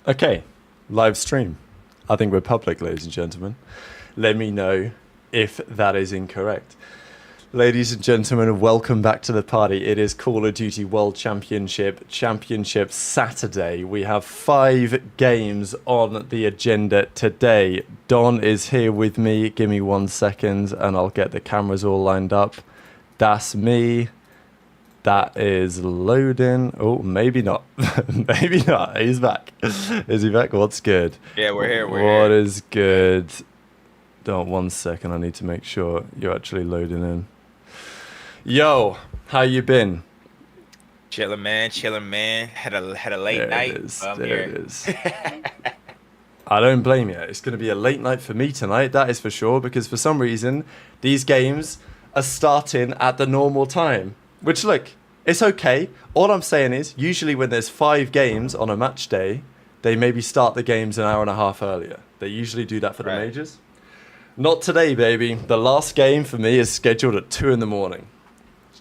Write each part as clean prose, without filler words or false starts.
Okay, live stream. I think we're public, ladies and gentlemen. Let me know if that is incorrect. Ladies and gentlemen, welcome back to the party. It is Call of Duty World Championship Saturday. We have 5 games on the agenda today. Don is here with me. Give me 1 second and I'll get the cameras all lined up. That's me. That is loading. Oh, maybe not. Maybe not. He's back. Is he back? What's good? Yeah, we're here. What is good? Don't 1 second. I need to make sure you're actually loading in. Yo, how you been? Chilling, man. Had a late night. There it is. I don't blame you. It's going to be a late night for me tonight. That is for sure. Because for some reason, these games are starting at the normal time. Which, look, it's okay. All I'm saying is, usually when there's 5 games on a match day, they maybe start the games an hour and a half earlier. They usually do that for the majors. Not today, baby. The last game for me is scheduled at 2 in the morning.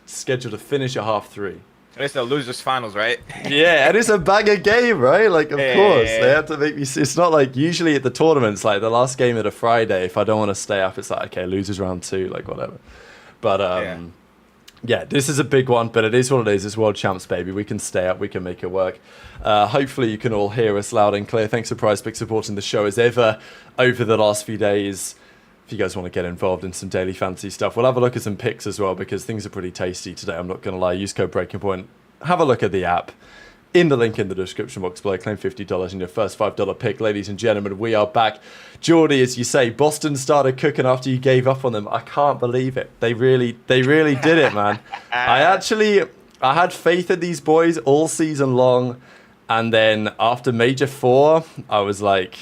Scheduled to finish at 3:30. It's the losers finals, right? Yeah, and it's a banger game, right? Like, of course, they have to make me. It's not like usually at the tournaments, like the last game at a Friday. If I don't want to stay up, it's like, okay, losers round 2, like whatever. But yeah, this is a big one, but it is what it is. It's World Champs, baby. We can stay up. We can make it work. Hopefully, you can all hear us loud and clear. Thanks to PrizePicks supporting the show as ever over the last few days. If you guys want to get involved in some daily fantasy stuff, we'll have a look at some picks as well because things are pretty tasty today. I'm not going to lie. Use code Breaking Point. Have a look at the app. In the link in the description box below, claim $50 in your first $5 pick. Ladies and gentlemen, we are back. Geordie, as you say, Boston started cooking after you gave up on them. I can't believe it. They really did it, man. I had faith in these boys all season long. And then after Major 4, I was like,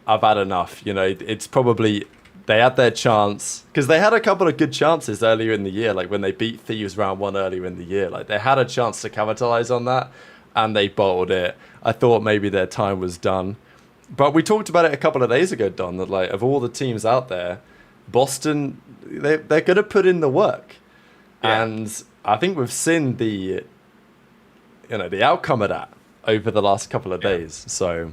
I've had enough. You know, it's probably, they had their chance. Because they had a couple of good chances earlier in the year. Like when they beat Thieves round 1 earlier in the year. Like they had a chance to capitalize on that. And they bottled it. I thought maybe their time was done. But we talked about it a couple of days ago, Don, that like of all the teams out there, Boston, they're going to put in the work. Yeah. And I think we've seen the outcome of that over the last couple of days. So,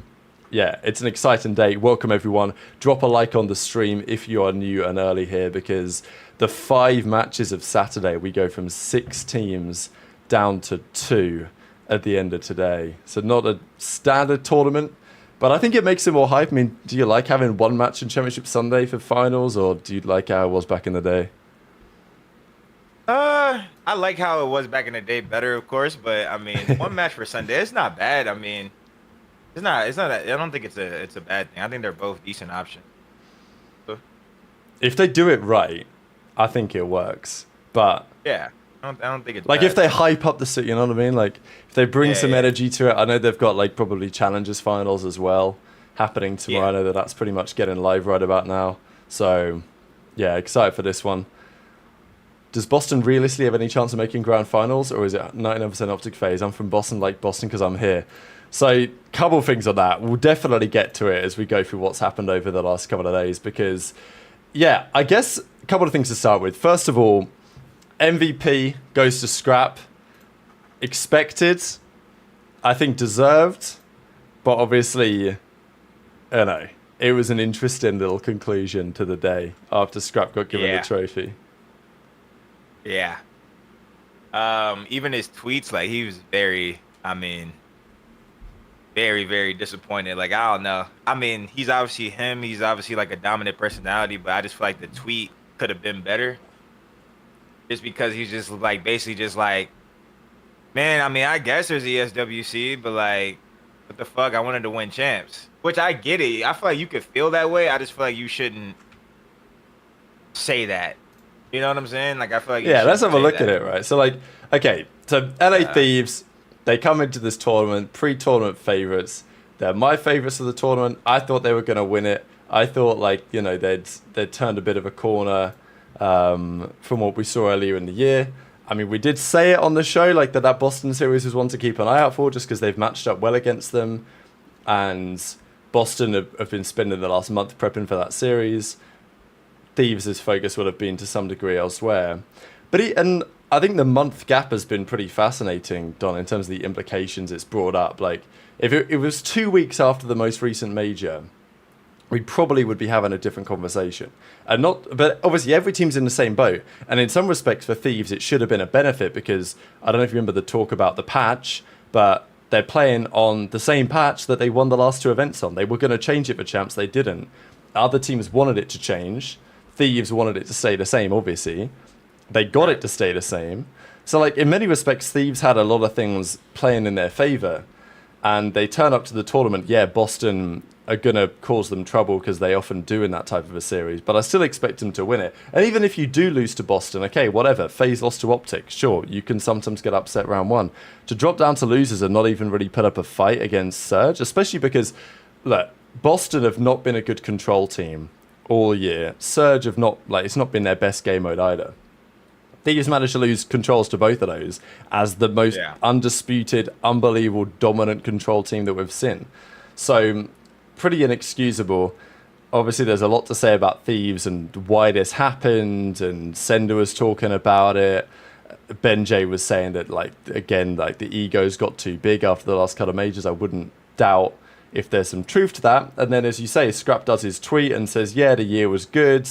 yeah, it's an exciting day. Welcome, everyone. Drop a like on the stream if you are new and early here, because the 5 matches of Saturday, we go from 6 teams down to 2. At the end of today. So not a standard tournament, but I think it makes it more hype. I mean, do you like having 1 match in Championship Sunday for finals, or do you like how it was back in the day? I like how it was back in the day better, of course, but I mean, 1 match for Sunday, it's not bad. I mean, it's not I don't think it's a bad thing. I think they're both decent options. So, if they do it right, I think it works. But yeah. I don't think it's like bad. If they hype up the city, you know what I mean? Like if they bring some energy to it. I know they've got like probably Challengers finals as well happening tomorrow. I know that's pretty much getting live right about now. So yeah, excited for this one. Does Boston realistically have any chance of making grand finals, or is it 99% OpTic FaZe? I'm from Boston, like Boston because I'm here. So couple things on that. We'll definitely get to it as we go through what's happened over the last couple of days, because yeah, I guess a couple of things to start with. First of all, MVP goes to Scrap. Expected. I think deserved. But obviously, I know, it was an interesting little conclusion to the day after Scrap got given the trophy. Yeah. Even his tweets, like, he was very disappointed. Like, I don't know. I mean, he's obviously like a dominant personality, but I just feel like the tweet could have been better. Just because he's just like basically just like, man, I mean, I guess there's ESWC, but like, what the fuck? I wanted to win champs, which I get it. I feel like you could feel that way. I just feel like you shouldn't say that. You know what I'm saying? Like, I feel like let's have a look at it, right? So like, okay, so LA Thieves, they come into this tournament, pre-tournament favorites. They're my favorites of the tournament. I thought they were going to win it. I thought like, you know, they'd turned a bit of a corner. From what we saw earlier in the year. I mean, we did say it on the show, like that Boston series was one to keep an eye out for, just because they've matched up well against them, and Boston have been spending the last month prepping for that series. Thieves' focus would have been to some degree elsewhere, and I think the month gap has been pretty fascinating, Don, in terms of the implications it's brought up. Like, If it was 2 weeks after the most recent major, we probably would be having a different conversation. But obviously every team's in the same boat. And in some respects for Thieves, it should have been a benefit because I don't know if you remember the talk about the patch, but they're playing on the same patch that they won the last 2 events on. They were going to change it for Champs, they didn't. Other teams wanted it to change. Thieves wanted it to stay the same, obviously. They got it to stay the same. So like in many respects, Thieves had a lot of things playing in their favor. And they turn up to the tournament. Yeah, Boston are going to cause them trouble because they often do in that type of a series. But I still expect them to win it. And even if you do lose to Boston, okay, whatever. FaZe lost to OpTic. Sure, you can sometimes get upset round 1. To drop down to losers and not even really put up a fight against Surge, especially because, look, Boston have not been a good control team all year. Surge have not, it's not been their best game mode either. Thieves managed to lose controls to both of those as the most undisputed, unbelievable, dominant control team that we've seen. So, pretty inexcusable. Obviously, there's a lot to say about Thieves and why this happened, and Sender was talking about it. Ben J was saying that, the egos got too big after the last couple of majors. I wouldn't doubt if there's some truth to that. And then, as you say, Scrap does his tweet and says, yeah, the year was good.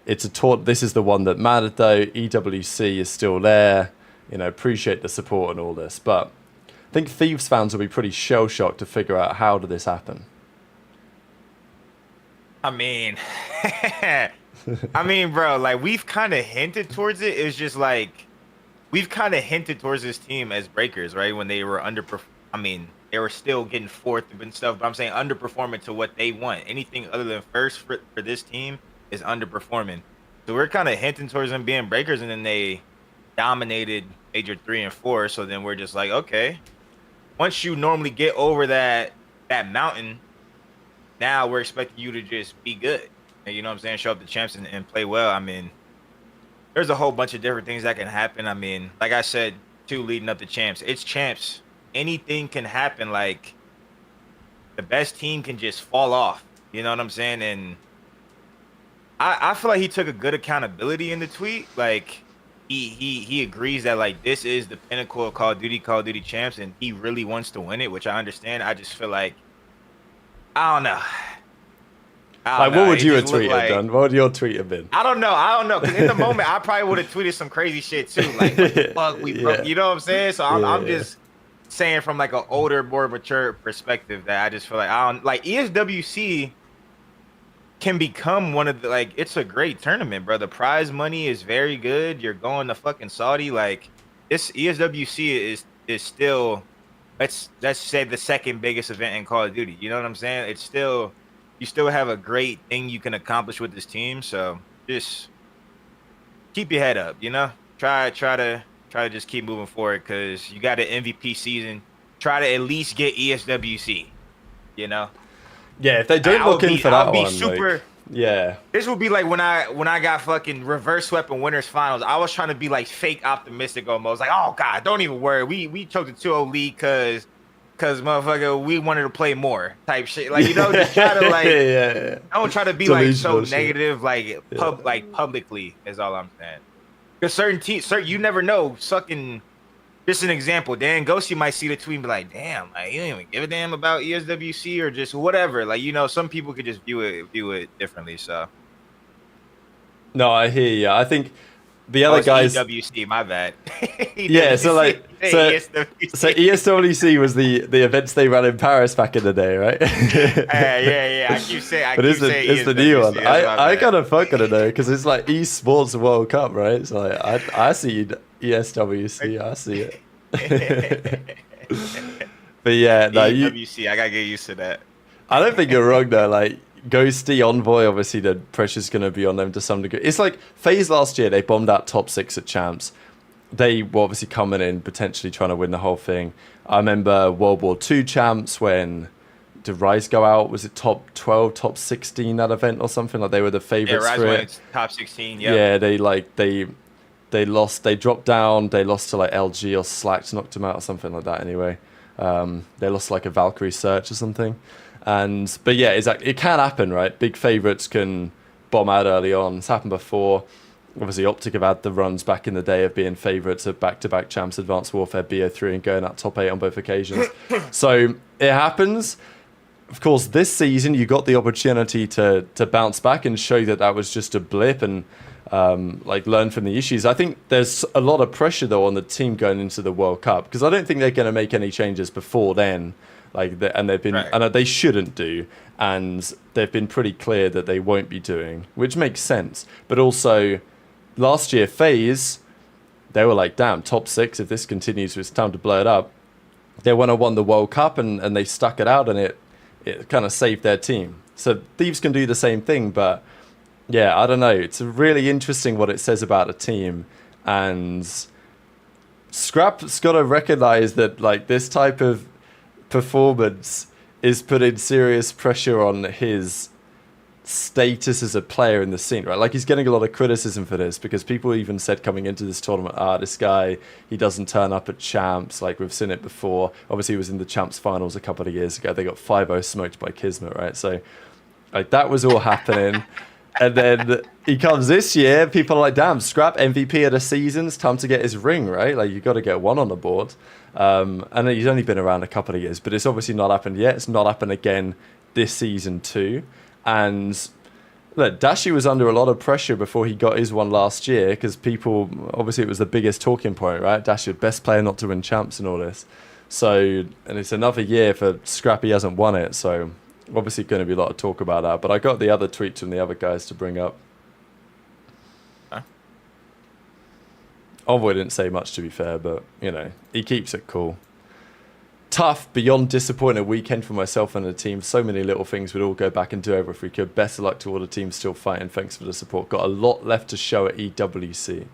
It's this is the one that mattered though. EWC is still there. Appreciate the support and all this. But I think Thieves fans will be pretty shell-shocked to figure out how did this happen. I mean, bro, we've kind of hinted towards it. It's just we've kind of hinted towards this team as breakers, right? When they were they were still getting 4th and stuff, but I'm saying underperforming to what they want. Anything other than first for this team is underperforming. So we're kind of hinting towards them being breakers, and then they dominated major 3 and 4. So then we're just like, okay, once you normally get over that mountain, now we're expecting you to just be good. And, you know what I'm saying? Show up to champs and play well. I mean, there's a whole bunch of different things that can happen. I mean, like I said, too, leading up to champs, it's champs. Anything can happen. The best team can just fall off. You know what I'm saying? And I feel like he took a good accountability in the tweet. He agrees that this is the pinnacle of Call of Duty Champs, and he really wants to win it, which I understand. I just feel like I don't know. What would you have tweeted, done? What would your tweet have been? I don't know. Because in the moment, I probably would have tweeted some crazy shit too. What the fuck, we broke. You know what I'm saying? So I'm just saying from an older, more mature perspective that I just feel ESWC can become one of the it's a great tournament, bro. The prize money is very good. You're going to fucking Saudi. This ESWC is still let's say the second biggest event in Call of Duty. You know what I'm saying? It's still, you still have a great thing you can accomplish with this team. So just keep your head up, try to just keep moving forward, because you got an MVP season. Try to at least get ESWC, Yeah, if they don't look in for that one, super. Yeah, this would be when I got fucking reverse swept in winners finals. I was trying to be fake optimistic almost. Oh God, don't even worry. We chose the 2-0 lead because motherfucker, we wanted to play more type shit. Just try to don't try to be so negative publicly is all I'm saying. Because certain teams, you never know. Just an example, Dan Ghosty might see the tweet and be like, damn, you don't even give a damn about ESWC or just whatever. Some people could just view it differently. So no, I hear you. I think the other guys ESWC, my bad. Yeah, so ESWC was the events they ran in Paris back in the day, right? yeah. I keep saying it's the new one. I kind of fuck with it though, because it's esports World Cup, right? So I see ESWC, I see it. But yeah, no, ESWC, I gotta get used to that. I don't think you're wrong though. Ghosty, Envoy, obviously the pressure's going to be on them to some degree. It's FaZe last year, they bombed out top 6 at Champs. They were obviously coming in, potentially trying to win the whole thing. I remember World War II Champs when did Rise go out? Was it top 12, top 16 that event or something? They were the favorites for it. Rise top 16, yeah. Yeah, they lost, they dropped down, they lost to LG or Slacks, knocked them out or something like that anyway. They lost a Valkyrie Search or something. But yeah, exactly. It can happen, right? Big favorites can bomb out early on. It's happened before. obviously OpTic have had the runs back in the day of being favourites of back-to-back champs, Advanced Warfare, BO3, and going out top 8 on both occasions. So it happens. Of course, this season you got the opportunity to bounce back and show that was just a blip and learn from the issues. I think there's a lot of pressure though on the team going into the World Cup, because I don't think they're going to make any changes before then. And they've been, and they shouldn't do, and they've been pretty clear that they won't be doing, which makes sense. But also, last year FaZe, they were like, damn, top 6. If this continues, it's time to blow it up. They went and won the World Cup, and they stuck it out, and it kind of saved their team. So Thieves can do the same thing, but yeah, I don't know. It's really interesting what it says about a team, and Scrap's got to recognize that this type of performance is putting serious pressure on his status as a player in the scene, right? He's getting a lot of criticism for this, because people even said coming into this tournament, this guy, he doesn't turn up at champs. We've seen it before. Obviously he was in the champs finals a couple of years ago. They got 5-0 smoked by Kismet, right? So that was all happening. And then he comes this year, people are like, damn, Scrap MVP of the season, it's time to get his ring, right? You got to get one on the board. And he's only been around a couple of years, but it's obviously not happened yet. It's not happened again this season too. And look, Dashi was under a lot of pressure before he got his one last year, because people, obviously it was the biggest talking point, right? Dashi, best player not to win champs and all this. So, and it's another year for Scrap, he hasn't won it. So obviously going to be a lot of talk about that. But I got the other tweets from the other guys to bring up. Envoy didn't say much, to be fair, but, he keeps it cool. Tough, beyond disappointing weekend for myself and the team. So many little things we'd all go back and do over if we could. Best of luck to all the teams still fighting. Thanks for the support. Got a lot left to show at EWC.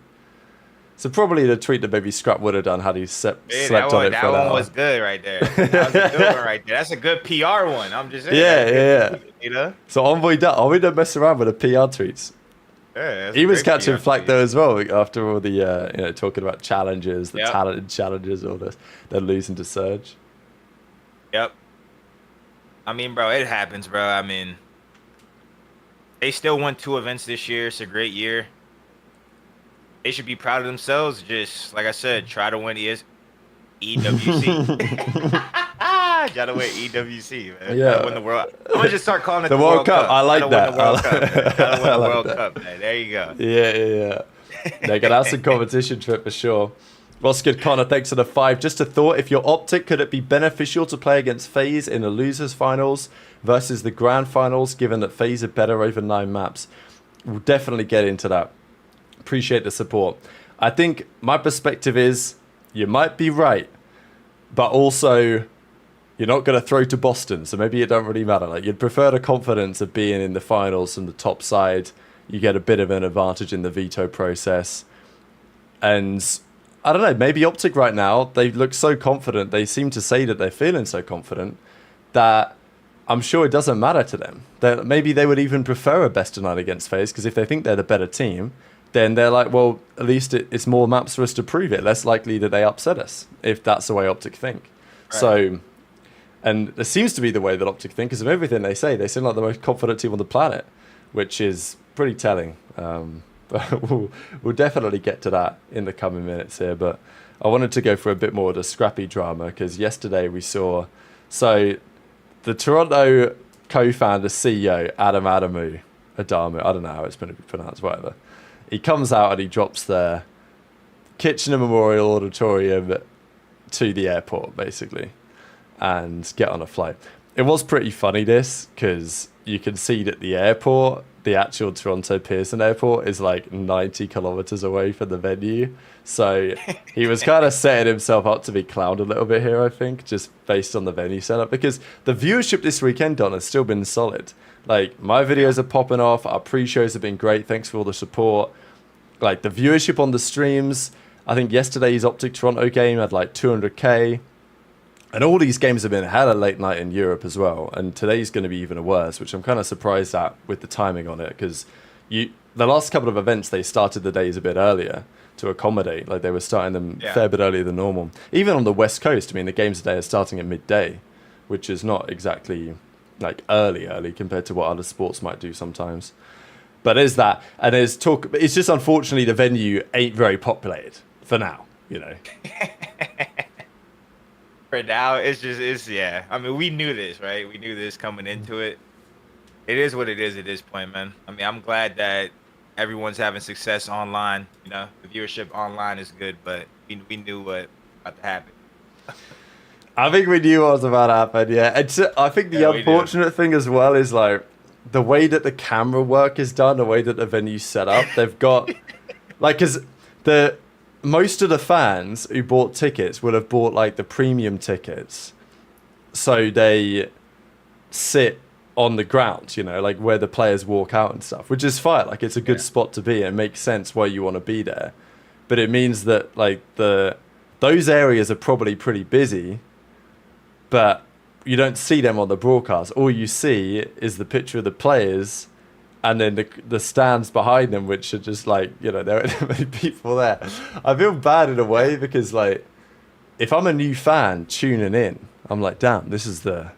So probably the tweet that maybe Scrap would have done had he slept on it for an hour. That one was good right there. That was a good one right there. That's a good PR one. I'm just saying. Yeah. So Envoy don't mess around with the PR tweets. Yeah, he was catching flack though as well after all the talking about challenges, the talented challenges, all this. They're losing to Surge. Yep. I mean, bro, it happens, bro. They still won 2 events this year. It's a great year. They should be proud of themselves. Just like I said, try to win EWC. Try to win EWC, man. Yeah. Win the world. I'm gonna just start calling it the World Cup. I like that. Win the World Cup. Gotta win the World Cup, man. There you go. Yeah. They're gonna have some competition to it for sure. What's good, Connor? Thanks for the 5. Just a thought: if you're OpTic, could it be beneficial to play against FaZe in the losers finals versus the grand finals, given that FaZe are better over 9 maps? We'll definitely get into that. Appreciate the support. I think my perspective is you might be right, but also you're not going to throw to Boston, so maybe it don't really matter. You'd prefer the confidence of being in the finals from the top side. You get a bit of an advantage in the veto process. And I don't know, maybe OpTic right now, they look so confident. They seem to say that they're feeling so confident that I'm sure it doesn't matter to them. Maybe they would even prefer a best of 9 against FaZe, because if they think they're the better team, then they're like, well, at least it's more maps for us to prove it. Less likely that they upset us, if that's the way OpTic think. Right. So, and it seems to be the way that OpTic think, because of everything they say. They seem like the most confident team on the planet, which is pretty telling. But we'll definitely get to that in the coming minutes here. But I wanted to go for a bit more of the scrappy drama, because yesterday we saw... So, the Toronto co-founder, CEO, Adamu, I don't know how it's going to be pronounced, whatever. He comes out and he drops the Kitchener Memorial Auditorium to the airport, basically, and get on a flight. It was pretty funny, this, because you can see that the airport, the actual Toronto Pearson Airport, is 90 kilometers away from the venue. So he was kind of setting himself up to be clowned a little bit here, I think, just based on the venue setup, because the viewership this weekend, Don, has still been solid. My videos are popping off. Our pre-shows have been great. Thanks for all the support. The viewership on the streams, I think yesterday's OpTic Toronto game had 200k. And all these games have been hella late night in Europe as well. And today's going to be even worse, which I'm kind of surprised at with the timing on it, because the last couple of events, they started the days a bit earlier to accommodate. They were starting them a fair bit earlier than normal. Even on the West Coast, the games today are starting at midday, which is not exactly early compared to what other sports might do sometimes. But there's that, and there's talk. It's just unfortunately the venue ain't very populated for now. You know. For now, it's yeah. I mean, we knew this, right? We knew this coming into it. It is what it is at this point, man. I mean, I'm glad that everyone's having success online. You know, the viewership online is good, but we knew what about to happen. I think we knew what was about to happen. Yeah, I think the unfortunate thing as well is like the way that the camera work is done, the way that the venue's set up. They've got like because most of the fans who bought tickets would have bought like the premium tickets, so they sit on the ground, you know, like where the players walk out and stuff, which is fine. Like it's a good spot to be, and it makes sense why you want to be there. But it means that like those areas are probably pretty busy, but you don't see them on the broadcast. All you see is the picture of the players and then the stands behind them, which are just like, you know, there aren't many people there. I feel bad in a way because like if I'm a new fan tuning in, I'm like, damn, this is the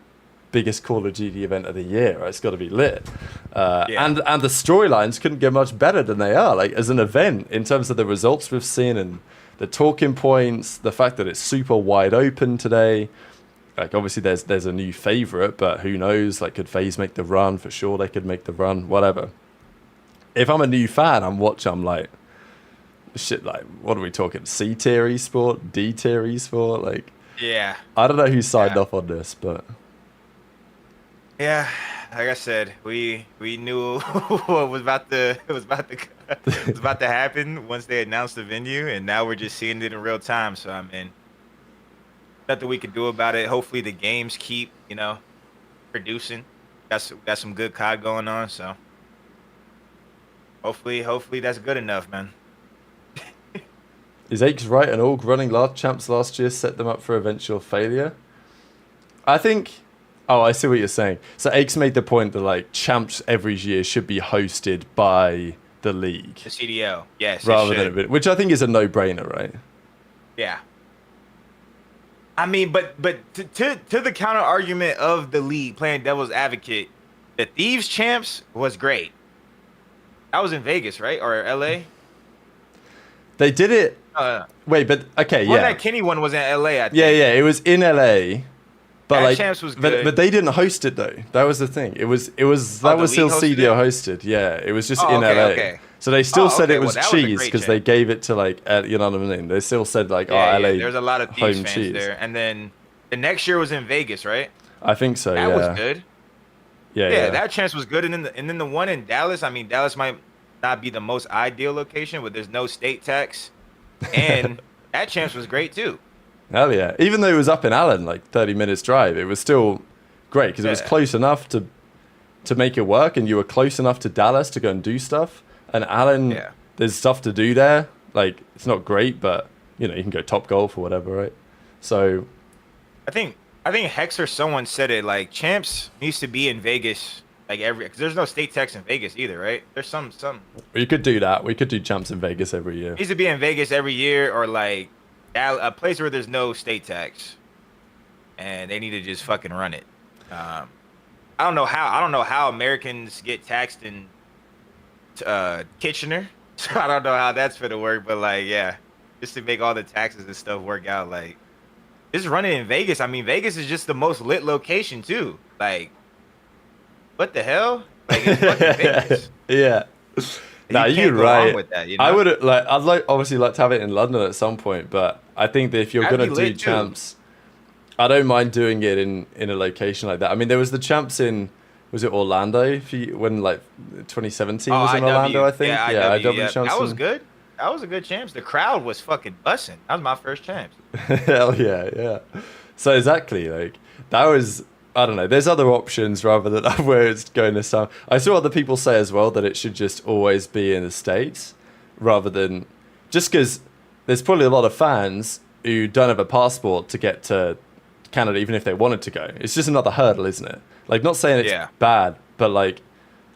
biggest Call of Duty event of the year. Right? It's got to be lit. And the storylines couldn't get much better than they are. Like as an event, in terms of the results we've seen and the talking points, the fact that it's super wide open today. Like obviously there's a new favorite, but who knows? Like could FaZe make the run? For sure they could make the run. Whatever. If I'm a new fan, I'm like, shit. Like what are we talking? C tier esport, D tier esport. Like yeah. I don't know who signed off on this, but yeah, like I said, we knew what was about to happen once they announced the venue, and now we're just seeing it in real time. So I mean, nothing we can do about it. Hopefully the games keep, you know, producing. Got some good COD going on, so hopefully that's good enough, man. Is Aches right? An org running large champs last year set them up for eventual failure? I think. Oh, I see what you're saying. So Aches made the point that like champs every year should be hosted by the league, the CDL, yes, rather than which I think is a no-brainer, right? Yeah. I mean, but to the counter argument of the league, playing devil's advocate, the Thieves Champs was great. That was in Vegas, right, or LA? They did it. Wait, but okay, yeah. That Kenny one was in LA. I think. Yeah, it was in LA. But that like, Champs was good. But they didn't host it though. That was the thing. That was still CDL hosted. Yeah, it was just in LA. Okay. So they still said it was cheese because they gave it to like, you know what I mean? They still said like, LA. There's a lot of Thieves fans cheese there. And then the next year was in Vegas, right? I think so. That was good. Yeah, that chance was good. And then the one in Dallas. I mean, Dallas might not be the most ideal location, but there's no state tax, and that chance was great too. Hell yeah. Even though it was up in Allen, like 30 minutes drive, it was still great because it was close enough to make it work, and you were close enough to Dallas to go and do stuff. And Allen, there's stuff to do there. Like, it's not great, but, you know, you can go top golf or whatever, right? So I think Hex or someone said it, like, Champs needs to be in Vegas, like, because there's no state tax in Vegas either, right? There's some. We could do that. We could do Champs in Vegas every year. It needs to be in Vegas every year, or, like, a place where there's no state tax, and they need to just fucking run it. I don't know how Americans get taxed in Kitchener, so I don't know how that's gonna work. But like, yeah, just to make all the taxes and stuff work out, like just running in Vegas. I mean, Vegas is just the most lit location too. Like, what the hell? Like, it's fucking Vegas. Yeah. No, you're right. With that, you know? I'd obviously like to have it in London at some point, but I think that if you're gonna do champs, I don't mind doing it in a location like that. I mean, there was the champs in, was it Orlando? When like 2017 was in Orlando, I think. Yeah, IW champs. That was good. That was a good champs. The crowd was fucking bussing. That was my first champs. Hell yeah. So exactly, like that was. I don't know. There's other options rather than where it's going this time. I saw other people say as well that it should just always be in the States rather than just because there's probably a lot of fans who don't have a passport to get to Canada even if they wanted to go. It's just another hurdle, isn't it? Like, not saying it's bad, but like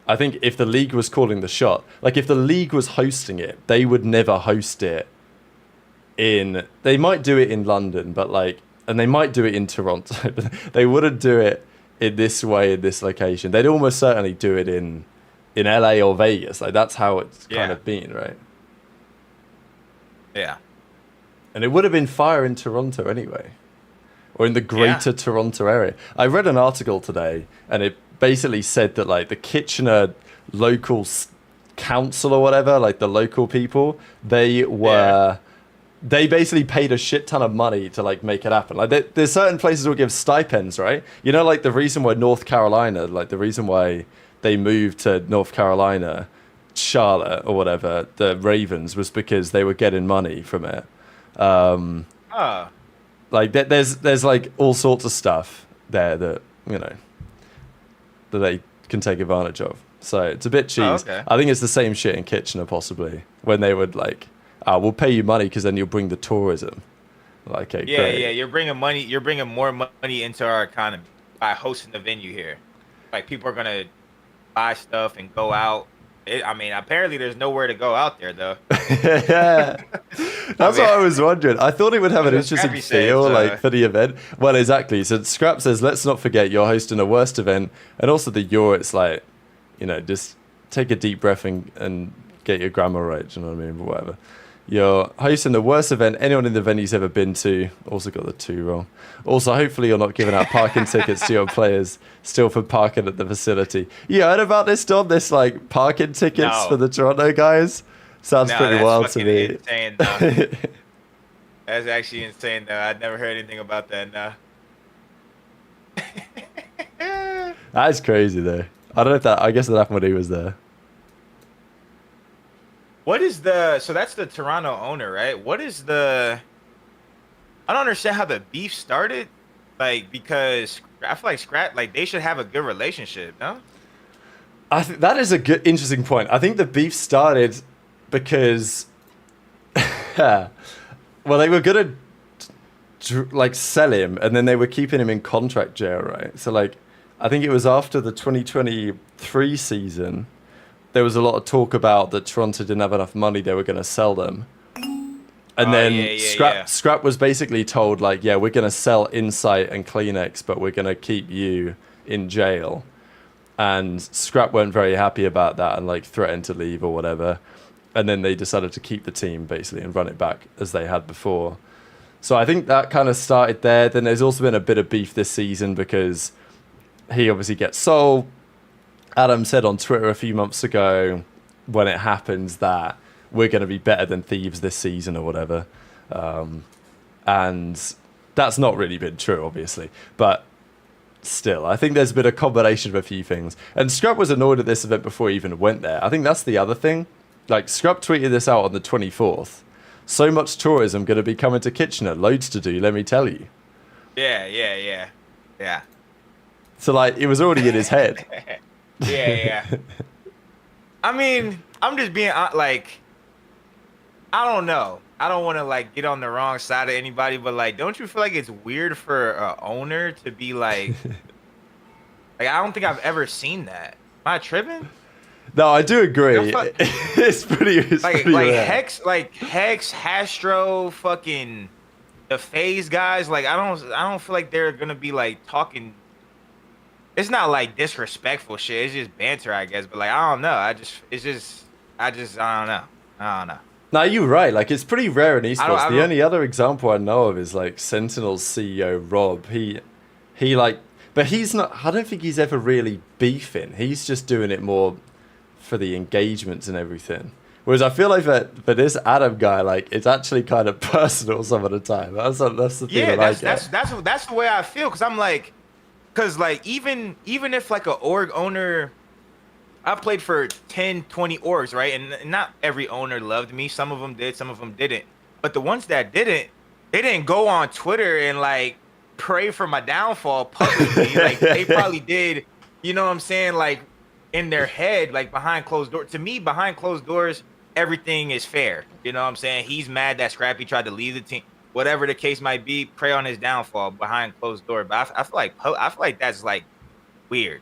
I think if the league was calling the shot, like if the league was hosting it, they would never host it they might do it in London, but like, and they might do it in Toronto, but they wouldn't do it in this way, in this location. They'd almost certainly do it in in LA or Vegas. Like that's how it's kind of been, right? Yeah. And it would have been fire in Toronto anyway, or in the greater Toronto area. I read an article today, and it basically said that like the Kitchener local council or whatever, like the local people, they basically paid a shit ton of money to like make it happen. Like there's certain places that will give stipends, right? You know, like the reason why North Carolina, like the reason why they moved to North Carolina, Charlotte or whatever, the Ravens, was because they were getting money from it. Like there's like all sorts of stuff there that, you know, that they can take advantage of. So it's a bit cheese. Okay. I think it's the same shit in Kitchener possibly, when they would like, we'll pay you money because then you'll bring the tourism. Like, okay, great. Yeah, you're bringing money. You're bringing more money into our economy by hosting the venue here. Like people are gonna buy stuff and go out. I mean, apparently there's nowhere to go out there though. Yeah, that's what I was wondering. I thought it would have an interesting feel, like for the event. Well, exactly. So Scrap says, let's not forget you're hosting a worst event, and also the Euro. It's like, you know, just take a deep breath and get your grammar right. Do you know what I mean? But whatever. You're hosting the worst event anyone in the venue's ever been to. Also got the 2 wrong. Also, hopefully you're not giving out parking tickets to your players still for parking at the facility. You heard about this, Dom? This like parking tickets for the Toronto guys? Sounds pretty wild to me. Insane, that's actually insane, though. I'd never heard anything about that. No. That's crazy, though. I don't know if that. I guess that happened when he was there. What is so that's the Toronto owner, right? What is I don't understand how the beef started. Like, because I feel like Scrap, like they should have a good relationship, no? I think that is a good, interesting point. I think the beef started because, well, they were gonna like sell him, and then they were keeping him in contract jail, right? So like, I think it was after the 2023 season. There was a lot of talk about that Toronto didn't have enough money, they were going to sell them. And then Scrap was basically told, like, yeah, we're going to sell Insight and Kleenex, but we're going to keep you in jail. And Scrap weren't very happy about that and, like, threatened to leave or whatever. And then they decided to keep the team, basically, and run it back as they had before. So I think that kind of started there. Then there's also been a bit of beef this season because he obviously gets sold. Adam said on Twitter a few months ago when it happens that we're going to be better than Thieves this season or whatever. And that's not really been true, obviously. But still, I think there's been a combination of a few things. And Scrub was annoyed at this event before he even went there. I think that's the other thing. Like, Scrub tweeted this out on the 24th. So much tourism going to be coming to Kitchener. Loads to do, let me tell you. Yeah. So, like, it was already in his head. Yeah. I mean, I'm just being like, I don't know. I don't want to like get on the wrong side of anybody, but like, don't you feel like it's weird for an owner to be like, like I don't think I've ever seen that. Am I tripping? No, I do agree. It's pretty rare. Hex, Hastro, fucking the FaZe guys. Like I don't feel like they're gonna be like talking. It's not like disrespectful shit. It's just banter, I guess. But like, I don't know. I don't know. No, you're right. Like, it's pretty rare in esports. The only other example I know of is like Sentinel's CEO Rob. He like, but he's not. I don't think he's ever really beefing. He's just doing it more for the engagements and everything. Whereas I feel like for this Adam guy, like it's actually kind of personal some of the time. That's the thing. That's the way I feel. Cause I'm like. Because, like, even if, like, an org owner... I played for 10, 20 orgs, right? And not every owner loved me. Some of them did, some of them didn't. But the ones that didn't, they didn't go on Twitter and, like, pray for my downfall publicly. Like, they probably did, you know what I'm saying? Like, in their head, like, behind closed doors. To me, behind closed doors, everything is fair. You know what I'm saying? He's mad that Scrappy tried to leave the team. Whatever the case might be, pray on his downfall behind closed door. But I feel like that's like weird.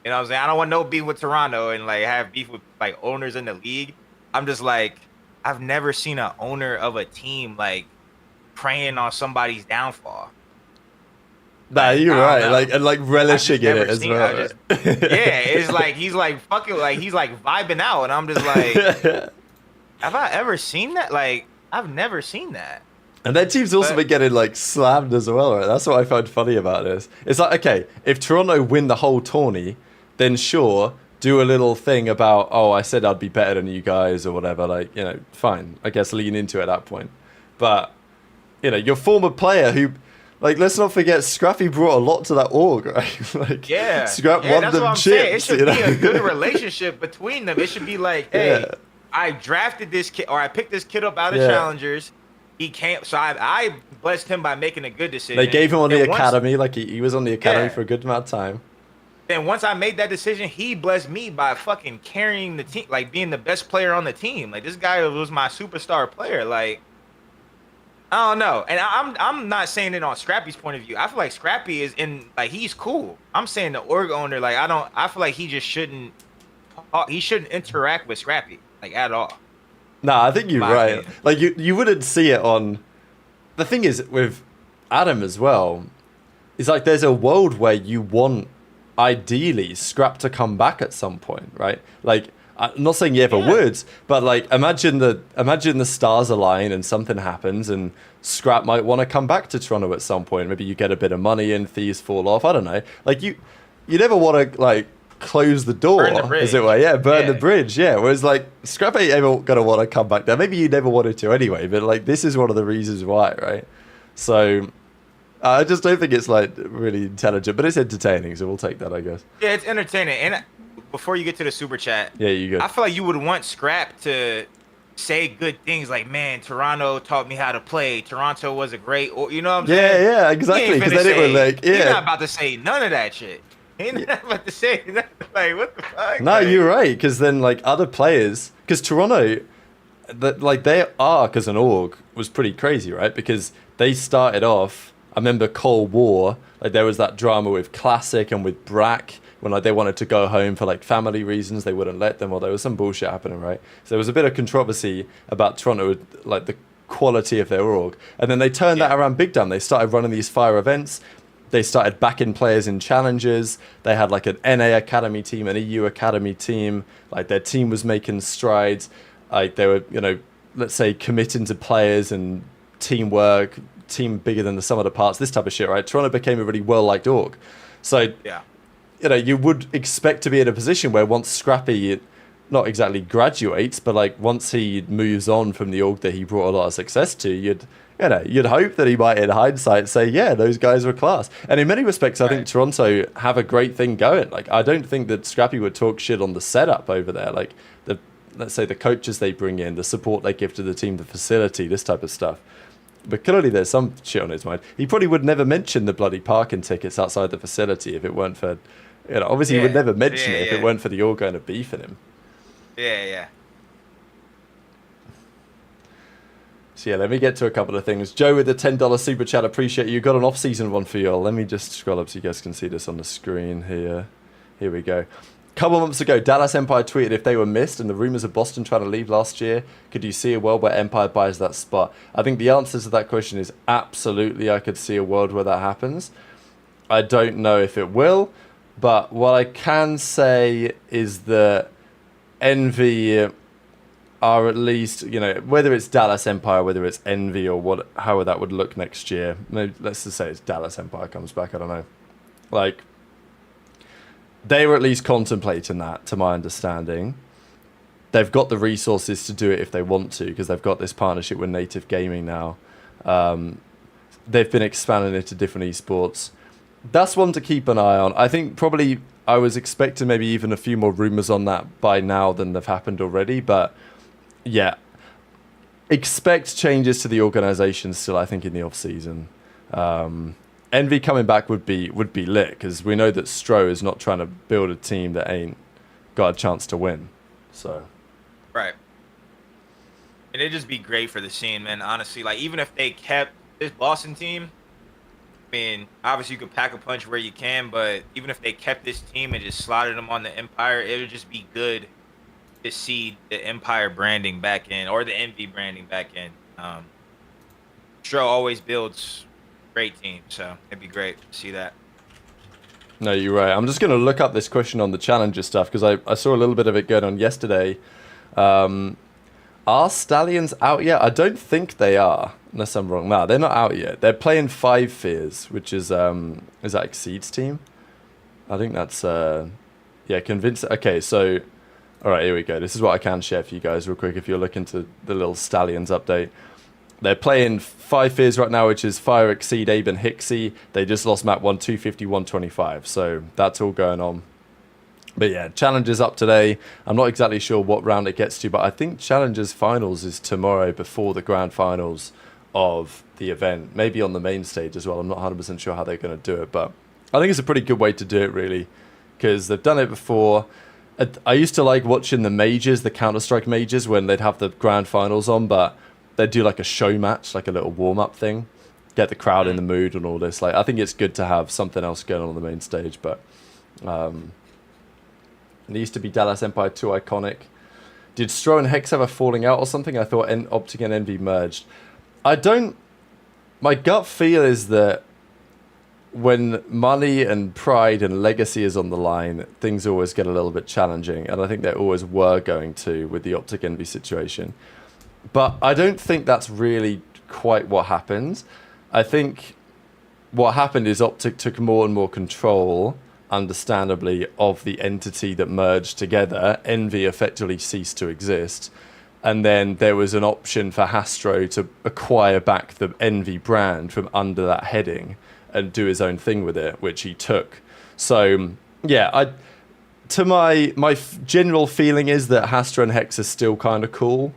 You know what I'm saying? I don't want no beef with Toronto and like have beef with like owners in the league. I'm just like, I've never seen an owner of a team like praying on somebody's downfall. Nah, you're right. Like and like relishing in it as well. Yeah, it's like he's like fucking like he's like vibing out, and I'm just like, have I ever seen that? Like, I've never seen that. And their team's also been getting like slammed as well, right? That's what I find funny about this. It's like, okay, if Toronto win the whole tourney, then sure, do a little thing about, oh, I said I'd be better than you guys or whatever. Like, you know, fine. I guess lean into it at that point. But, you know, your former player who, like, let's not forget, Scrappy brought a lot to that org, right? Like, yeah, Scrap won that's them what I'm chips. saying. It should you be know? a good relationship between them. It should be like, hey, I drafted this kid, or I picked this kid up out of challengers. He can't. So I blessed him by making a good decision. They gave him on the academy, like he was on the academy for a good amount of time. Then once I made that decision, he blessed me by fucking carrying the team, like being the best player on the team. Like this guy was my superstar player. Like I don't know, and I'm not saying it on Scrappy's point of view. I feel like Scrappy is in like he's cool. I'm saying the org owner, like I feel like he just shouldn't interact with Scrappy like at all. Nah, I think you're right. Opinion. Like you wouldn't see it on. The thing is with Adam as well, is like there's a world where you want ideally Scrap to come back at some point, right? Like I'm not saying you ever would, but like imagine the stars align and something happens and Scrap might want to come back to Toronto at some point. Maybe you get a bit of money and Thieves fall off. I don't know. Like you never want to like close the door, as it were. Yeah, burn the bridge. Yeah. Whereas like Scrap ain't ever gonna want to come back there. Maybe you never wanted to anyway, but like this is one of the reasons why, right? So I just don't think it's like really intelligent, but it's entertaining, so we'll take that, I guess. Yeah, it's entertaining. And before you get to the super chat, you go. I feel like you would want Scrap to say good things like, man, Toronto taught me how to play. Toronto was a great, or you know what I'm saying? Yeah, exactly. Because then it would like, He's not about to say none of that shit. He's not about to say nothing. Like, what the fuck? No, like, you're right. Because then like other players, because Toronto, like their arc as an org was pretty crazy, right? Because they started off. I remember Cold War, like there was that drama with Classic and with Brack when like they wanted to go home for like family reasons, they wouldn't let them, or there was some bullshit happening, right? So there was a bit of controversy about Toronto, like the quality of their org. And then they turned that around big time. They started running these fire events. They started backing players in challenges. They had like an NA Academy team, an EU Academy team. Like their team was making strides. Like they were, you know, let's say committing to players and teamwork, team bigger than the sum of the parts, this type of shit, right? Toronto became a really well-liked org. So, you know, you would expect to be in a position where once Scrappy, not exactly graduates, but like once he moves on from the org that he brought a lot of success to, you'd hope that he might, in hindsight, say, yeah, those guys were class. And in many respects, I think Toronto have a great thing going. Like, I don't think that Scrappy would talk shit on the setup over there. Like, let's say the coaches they bring in, the support they give to the team, the facility, this type of stuff. But clearly there's some shit on his mind. He probably would never mention the bloody parking tickets outside the facility if it weren't for, you know, obviously he would never mention it if it weren't for the org going to beefing him. Yeah. So yeah, let me get to a couple of things. Joe with the $10 super chat, appreciate you. Got an off-season one for y'all. Let me just scroll up so you guys can see this on the screen here. Here we go. Couple months ago, Dallas Empire tweeted if they were missed and the rumors of Boston trying to leave last year, could you see a world where Empire buys that spot? I think the answer to that question is absolutely. I could see a world where that happens. I don't know if it will, but what I can say is that Envy are at least, you know, whether it's Dallas Empire, whether it's Envy or how that would look next year. Maybe, let's just say it's Dallas Empire comes back. I don't know. Like, they were at least contemplating that, to my understanding. They've got the resources to do it if they want to, because they've got this partnership with Native Gaming now. They've been expanding it to different esports. That's one to keep an eye on. I think probably I was expecting maybe even a few more rumors on that by now than they've happened already. But yeah, expect changes to the organization still, I think, in the off-season. Envy coming back would be lit, because we know that Stro is not trying to build a team that ain't got a chance to win. So, right. And it'd just be great for the scene, man. Honestly, like even if they kept this Boston team, I mean, obviously you could pack a punch where you can, but even if they kept this team and just slotted them on the Empire, it would just be good to see the Empire branding back in, or the Envy branding back in. Stro always builds great team. So it'd be great to see that. No, you're right. I'm just going to look up this question on the Challenger stuff because I saw a little bit of it going on yesterday. Are Stallions out yet? I don't think they are, unless I'm wrong. No, they're not out yet. They're playing 5 Fears, which is that Exceed's team? I think that's, yeah, Convince. Okay, so, all right, here we go. This is what I can share for you guys real quick if you're looking to the little Stallions update. They're playing 5 Fears right now, which is Fire, Exceed, Abe, and Hixie. They just lost map 1, 250, 125. So that's all going on. But yeah, Challengers up today. I'm not exactly sure what round it gets to, but I think Challengers Finals is tomorrow before the Grand Finals of the event. Maybe on the main stage as well. I'm not 100% sure how they're going to do it, but I think it's a pretty good way to do it, really, because they've done it before. I used to like watching the majors, the Counter-Strike majors, when they'd have the Grand Finals on, but they'd do like a show match, like a little warm-up thing, get the crowd in the mood and all this. Like, I think it's good to have something else going on the main stage, but it used to be Dallas Empire 2 iconic. Did Stro and Hex have a falling out or something? I thought OpTic and Envy merged. I don't... My gut feel is that when money and pride and legacy is on the line, things always get a little bit challenging, and I think they always were going to with the OpTic Envy situation. But I don't think that's really quite what happened. I think what happened is OpTic took more and more control, understandably, of the entity that merged together. Envy effectively ceased to exist. And then there was an option for Hastro to acquire back the Envy brand from under that heading and do his own thing with it, which he took. So, yeah, my general feeling is that Hastro and Hex are still kind of cool.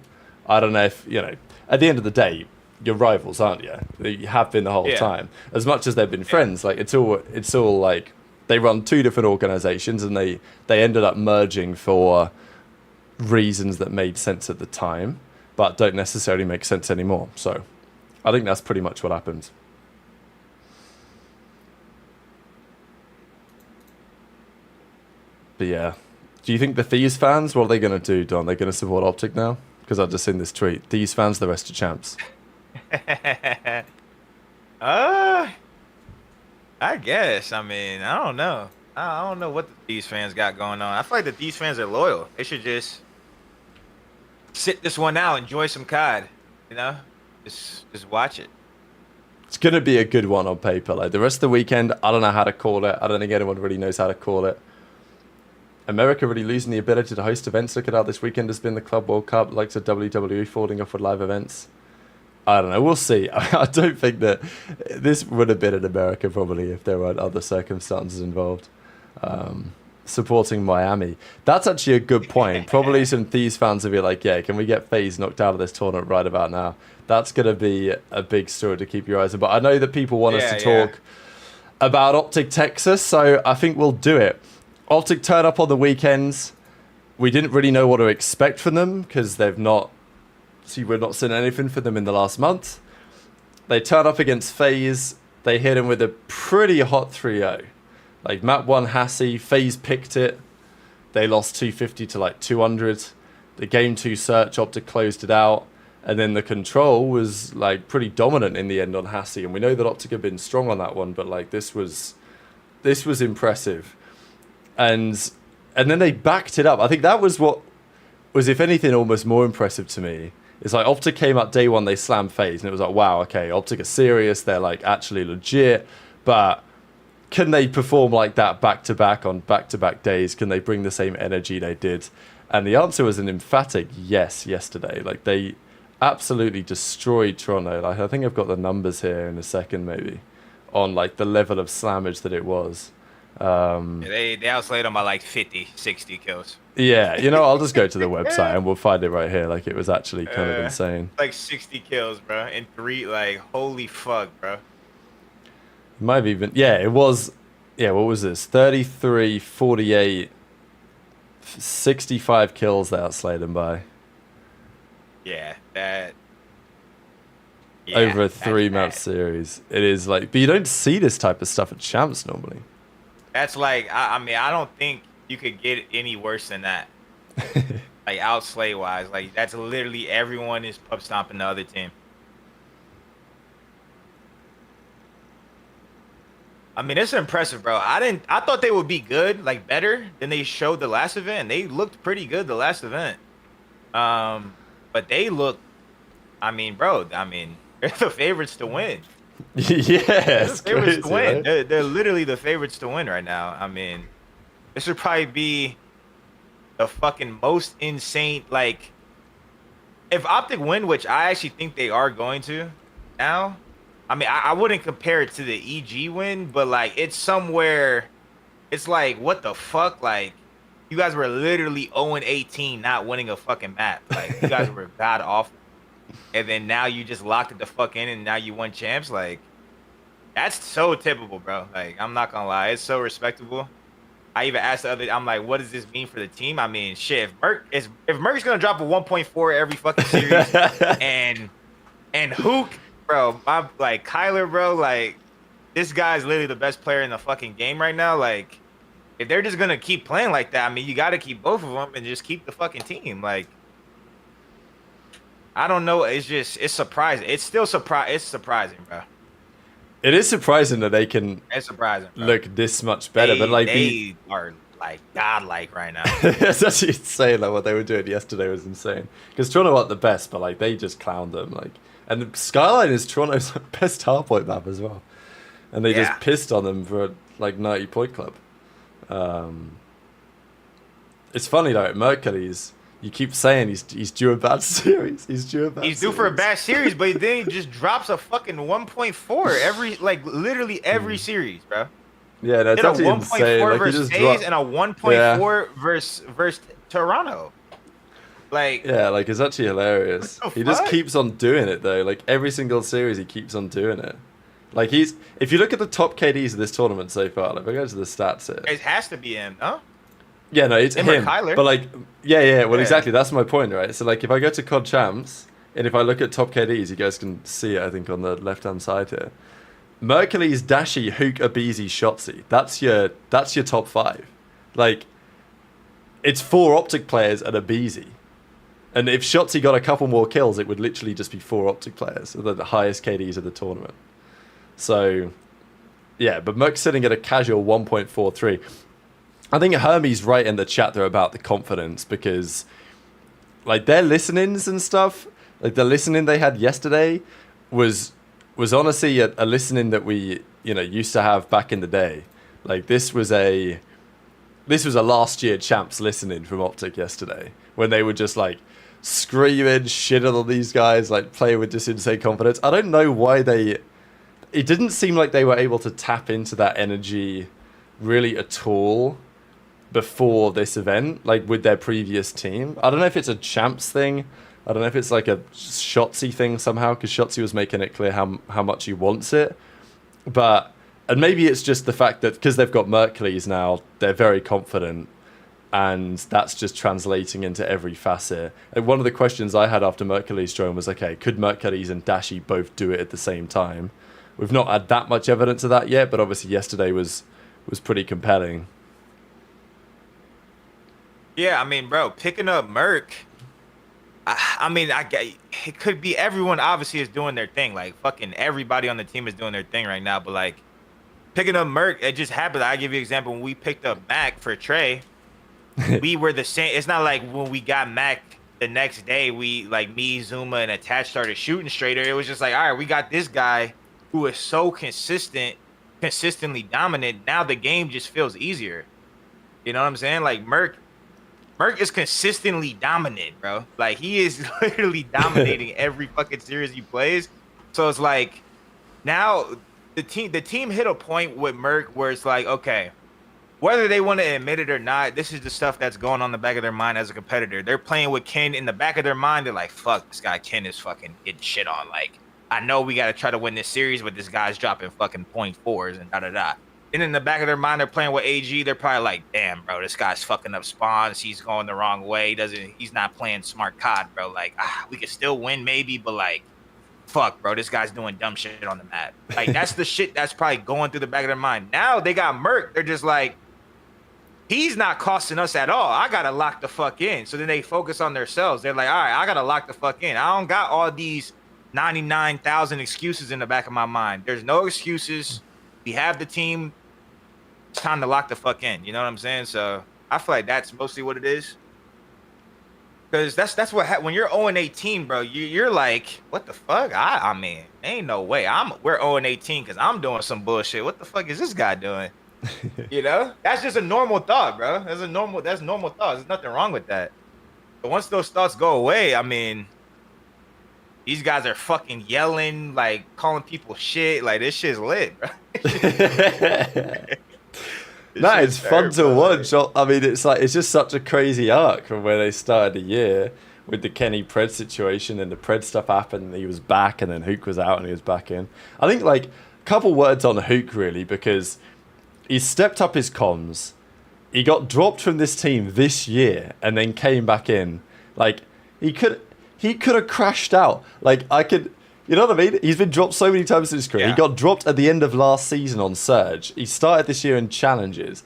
I don't know if, you know, at the end of the day, you're rivals, aren't you? You have been the whole time. As much as they've been friends, like it's all like they run 2 different organizations and they ended up merging for reasons that made sense at the time, but don't necessarily make sense anymore. So I think that's pretty much what happened. But yeah, do you think the Thieves fans, what are they going to do, Don? They're going to support OpTic now? Because I've just seen this tweet. Thieves fans, the rest are champs. I guess. I mean, I don't know. I don't know what the Thieves fans got going on. I feel like the Thieves fans are loyal. They should just sit this one out, enjoy some COD, you know? Just watch it. It's going to be a good one on paper. Like the rest of the weekend, I don't know how to call it. I don't think anyone really knows how to call it. America really losing the ability to host events. Look at how this weekend has been the Club World Cup, like the WWE falling off with live events. I don't know. We'll see. I don't think that this would have been in America probably if there weren't other circumstances involved. Supporting Miami. That's actually a good point. Probably some Thieves fans will be like, yeah, can we get FaZe knocked out of this tournament right about now? That's going to be a big story to keep your eyes on. But I know that people want us to talk about OpTic Texas, so I think we'll do it. OpTic turn up on the weekends. We didn't really know what to expect from them because we're not seeing anything from them in the last month. They turn up against FaZe. They hit him with a pretty hot 3-0. Like map 1 Hassie, FaZe picked it. They lost 250 to like 200. The game 2 search, OpTic closed it out. And then the control was like pretty dominant in the end on Hassie. And we know that OpTic have been strong on that one, but like this was impressive. And then they backed it up. I think that was what was, if anything, almost more impressive to me. It's like OpTic came out day one, they slammed FaZe, and it was like, wow, okay, OpTic are serious, they're like actually legit, but can they perform like that back-to-back on back-to-back days? Can they bring the same energy they did? And the answer was an emphatic yes yesterday. Like they absolutely destroyed Toronto. Like I think I've got the numbers here in a second maybe on like the level of slammage that it was. They outslayed them by like 50, 60 kills. Yeah, you know, I'll just go to the website and we'll find it right here. Like, it was actually kind of insane. Like 60 kills, bro. And 3, like, holy fuck, bro. It might have even, yeah, it was, yeah, what was this? 33, 48, 65 kills they outslayed them by. Yeah, that. Yeah, over a 3-map series. It is like, but you don't see this type of stuff at Champs normally. That's like, I mean, I don't think you could get any worse than that. Like, outslay wise. Like, that's literally everyone is pub stomping the other team. I mean, it's impressive, bro. I thought they would be good, like better than they showed the last event. They looked pretty good the last event. But they look. I mean, bro. I mean, they're the favorites to win. Yeah, They're the it's favorites crazy, to win. right? They're literally the favorites to win right now. I mean, this would probably be the fucking most insane. Like, if OpTic win, which I actually think they are going to now. I mean, I wouldn't compare it to the EG win, but like it's somewhere. It's like, what the fuck? Like, you guys were literally 0-18, not winning a fucking map. Like, you guys were god awful, and then now you just locked it the fuck in, and now you won champs. Like, that's so typical, bro. Like, I'm not gonna lie, it's so respectable. I even asked the other, I'm like, what does this mean for the team? I mean, shit, if Merc's gonna drop a 1.4 every fucking series, and Huke, bro, my like Kyler, bro, like this guy's literally the best player in the fucking game right now. Like, if they're just gonna keep playing like that, I mean, you got to keep both of them and just keep the fucking team. Like, I don't know, it's surprising. It's still it's surprising, bro. It is surprising that they can It's surprising, bro. look this much better, but like they are like godlike right now. It's actually insane. Like what they were doing yesterday was insane. Because Toronto aren't the best, but like they just clowned them. Like, and Skyline is Toronto's best hardpoint map as well, and they just pissed on them for like 90-point club. It's funny though. Mercules, you keep saying he's due a bad series. He's due for a bad series, but then he just drops a fucking 1.4 every, like literally every series, bro. Yeah, that's actually insane. Like, versus FaZe and a 1.4 versus Toronto. Like, yeah, like it's actually hilarious. He just keeps on doing it though. Like every single series, he keeps on doing it. Like if you look at the top KDs of this tournament so far, like if I go to the stats here, it has to be him, no? Yeah, no, it's him. Kyler. But like, yeah. Well, exactly. That's my point, right? So like, if I go to COD Champs and if I look at top KDs, you guys can see it. I think on the left-hand side here, Mercules, Dashi, Huke, Abizi, Shottzy. That's your top 5. Like, it's 4 OpTic players and Abizi. And if Shottzy got a couple more kills, it would literally just be 4 OpTic players, the highest KDs of the tournament. So, yeah, but Merc's sitting at a casual 1.43. I think Hermes right in the chat there about the confidence because, like, their listenings and stuff, like the listening they had yesterday was honestly a listening that we used to have back in the day. Like this was a last year champs listening from OpTic yesterday when they were just like screaming shit at all these guys, like playing with just insane confidence. I don't know why it didn't seem like they were able to tap into that energy really at all before this event, like with their previous team. I don't know if it's a champs thing. I don't know if it's like a Shottzy thing somehow, because Shottzy was making it clear how much he wants it. And maybe it's just the fact that because they've got Mercules now, they're very confident, and that's just translating into every facet. And one of the questions I had after Mercules joined was, okay, could Mercules and Dashi both do it at the same time? We've not had that much evidence of that yet, but obviously yesterday was pretty compelling. Yeah, I mean, bro, picking up Merc, I mean, it could be everyone obviously is doing their thing. Like, fucking everybody on the team is doing their thing right now. But, like, picking up Merc, it just happened. I give you an example. When we picked up Mac for Trey, we were the same. It's not like when we got Mac the next day, me, Zuma, and Attach started shooting straighter. It was just like, all right, we got this guy who is so consistently dominant. Now the game just feels easier. You know what I'm saying? Like, Merc is consistently dominant, bro. Like, he is literally dominating every fucking series he plays. So it's like, now the team hit a point with Merc where it's like, okay, whether they want to admit it or not, this is the stuff that's going on in the back of their mind as a competitor. They're playing with Ken in the back of their mind. They're like, fuck, this guy Ken is fucking getting shit on. Like, I know we got to try to win this series, but this guy's dropping fucking 0.4s and da-da-da. And in the back of their mind, they're playing with AG. They're probably like, damn, bro, this guy's fucking up spawns. He's going the wrong way. He's not playing smart COD, bro. Like, we could still win maybe, but like, fuck, bro, this guy's doing dumb shit on the map. Like, that's the shit that's probably going through the back of their mind. Now they got Merc. They're just like, he's not costing us at all. I got to lock the fuck in. So then they focus on themselves. They're like, all right, I got to lock the fuck in. I don't got all these 99,000 excuses in the back of my mind. There's no excuses. We have the team. It's time to lock the fuck in. You know what I'm saying? So I feel like that's mostly what it is. Because that's what when you're 0-18, bro. You're like, what the fuck? I mean, ain't no way. We're 0-18 because I'm doing some bullshit. What the fuck is this guy doing? You know, that's just a normal thought, bro. That's normal thoughts. There's nothing wrong with that. But once those thoughts go away, I mean, these guys are fucking yelling, like calling people shit. Like this shit's lit, bro. No, it's fun to watch. I mean, it's just such a crazy arc from where they started the year with the Kenny Pred situation, and the Pred stuff happened, and he was back, and then Huke was out and he was back in. I think like a couple words on Huke really, because he stepped up his comms. He got dropped from this team this year and then came back in. Like he could have crashed out. Like you know what I mean? He's been dropped so many times in his career. Yeah. He got dropped at the end of last season on Surge. He started this year in challenges.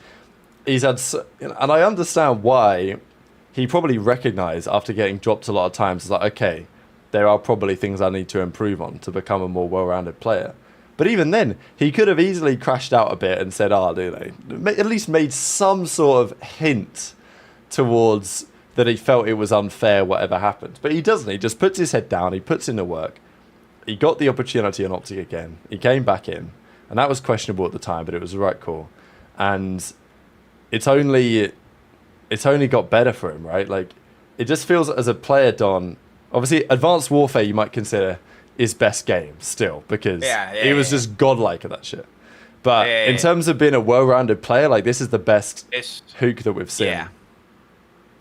He's had, and I understand why he probably recognized after getting dropped a lot of times. It's like, okay, there are probably things I need to improve on to become a more well-rounded player. But even then, he could have easily crashed out a bit and said, at least made some sort of hint towards that he felt it was unfair, whatever happened. But he doesn't. He just puts his head down. He puts in the work. He got the opportunity on OpTic again. He came back in. And that was questionable at the time, but it was the right call. And it's only got better for him, right? Like, it just feels as a player, Don, obviously, Advanced Warfare you might consider his best game still, because he was just godlike at that shit. But in terms of being a well-rounded player, like, this is the best Huke that we've seen. Yeah.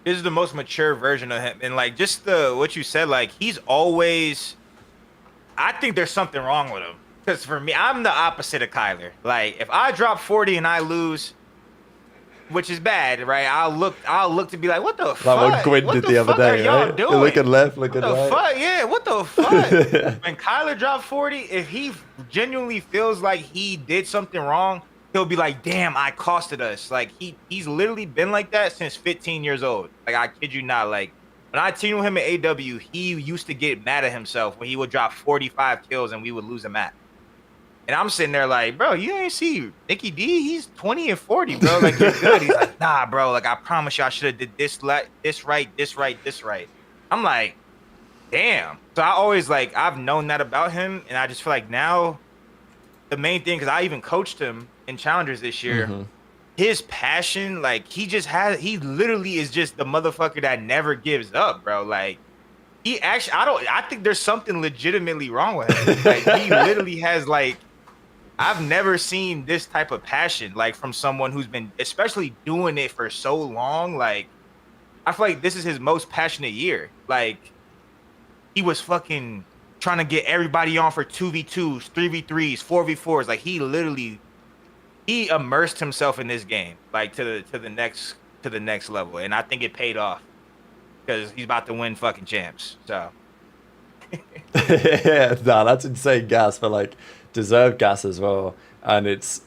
This is the most mature version of him. And, like, just what you said, like, he's always... I think there's something wrong with him. Because for me, I'm the opposite of Kyler. Like, if I drop 40 and I lose, which is bad, right? I'll look to be like, what the fuck? Like what Gwyn did the other day, right? Doing? Looking left, looking right. Fuck? Yeah, what the fuck? When Kyler dropped 40, if he genuinely feels like he did something wrong, he'll be like, damn, I costed us. Like, he's literally been like that since 15 years old. Like, I kid you not. Like, when I teamed with him at AW, he used to get mad at himself when he would drop 45 kills and we would lose a map. And I'm sitting there like, bro, you ain't see Nicky D? He's 20 and 40, bro. Like, you're good. He's like, nah, bro. Like, I promise you I should have did this right. I'm like, damn. So I always, like, I've known that about him. And I just feel like now the main thing, because I even coached him in Challengers this year, his passion, like, he literally is just the motherfucker that never gives up, bro. Like, he actually, I think there's something legitimately wrong with him. Like, he literally has, like, I've never seen this type of passion, like, from someone who's been, especially doing it for so long. Like, I feel like this is his most passionate year. Like, he was fucking trying to get everybody on for 2v2s, 3v3s, 4v4s. Like, he immersed himself in this game, like, to the next level, and I think it paid off because he's about to win fucking champs. So, yeah, no, that's insane gas, but like deserved gas as well. And it's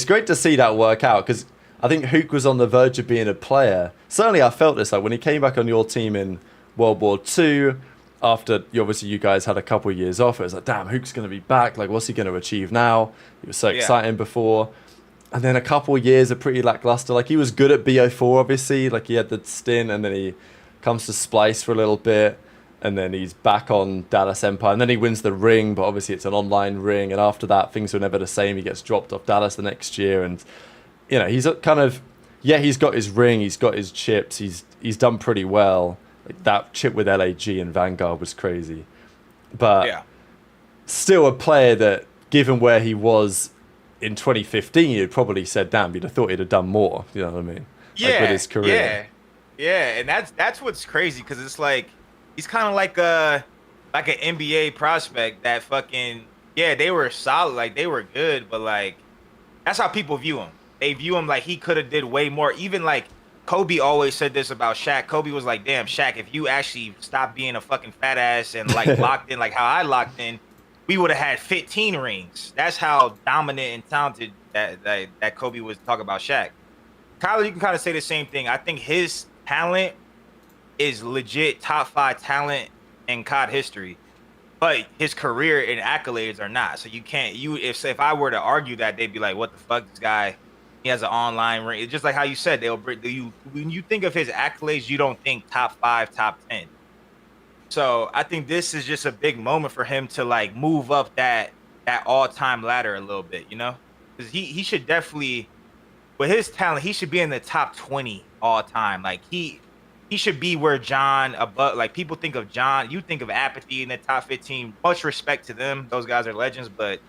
great to see that work out, because I think Huke was on the verge of being a player. Certainly, I felt this like when he came back on your team in World War II. After obviously you guys had a couple of years off, it was like, damn, Huke's going to be back. Like, what's he going to achieve now? He was so exciting before. And then a couple of years are pretty lackluster. Like, he was good at BO4, obviously. Like, he had the stint, and then he comes to Splice for a little bit, and then he's back on Dallas Empire, and then he wins the ring, but obviously it's an online ring, and after that, things were never the same. He gets dropped off Dallas the next year, and, you know, he's kind of, he's got his ring, he's got his chips, he's done pretty well. Like, that chip with LAG and Vanguard was crazy. But still a player that, given where he was in 2015, you'd probably said, damn, you'd have thought he'd have done more. You know what I mean? Yeah. Like, with his career. Yeah. And that's what's crazy, because it's like, he's kind of like an NBA prospect that fucking, they were solid. Like, they were good, but, like, that's how people view him. They view him like he could have did way more. Even, like, Kobe always said this about Shaq. Kobe was like, damn, Shaq, if you actually stopped being a fucking fat ass and, like, locked in like how I locked in, we would have had 15 rings. That's how dominant and talented that Kobe was talking about Shaq. Kyler, you can kind of say the same thing. I think his talent is legit top 5 talent in COD history. but his career and accolades are not. So you can't if I were to argue that, they'd be like, what the fuck, this guy, he has an online ring. It's just like how you said, they'll bring you when you think of his accolades, you don't think top 5, top 10. So I think this is just a big moment for him to like move up that all-time ladder a little bit, you know? Because he should definitely, with his talent, he should be in the top 20 all time. Like he should be where John above. Like people think of John, you think of Apathy in the top 15. Much respect to them; those guys are legends. But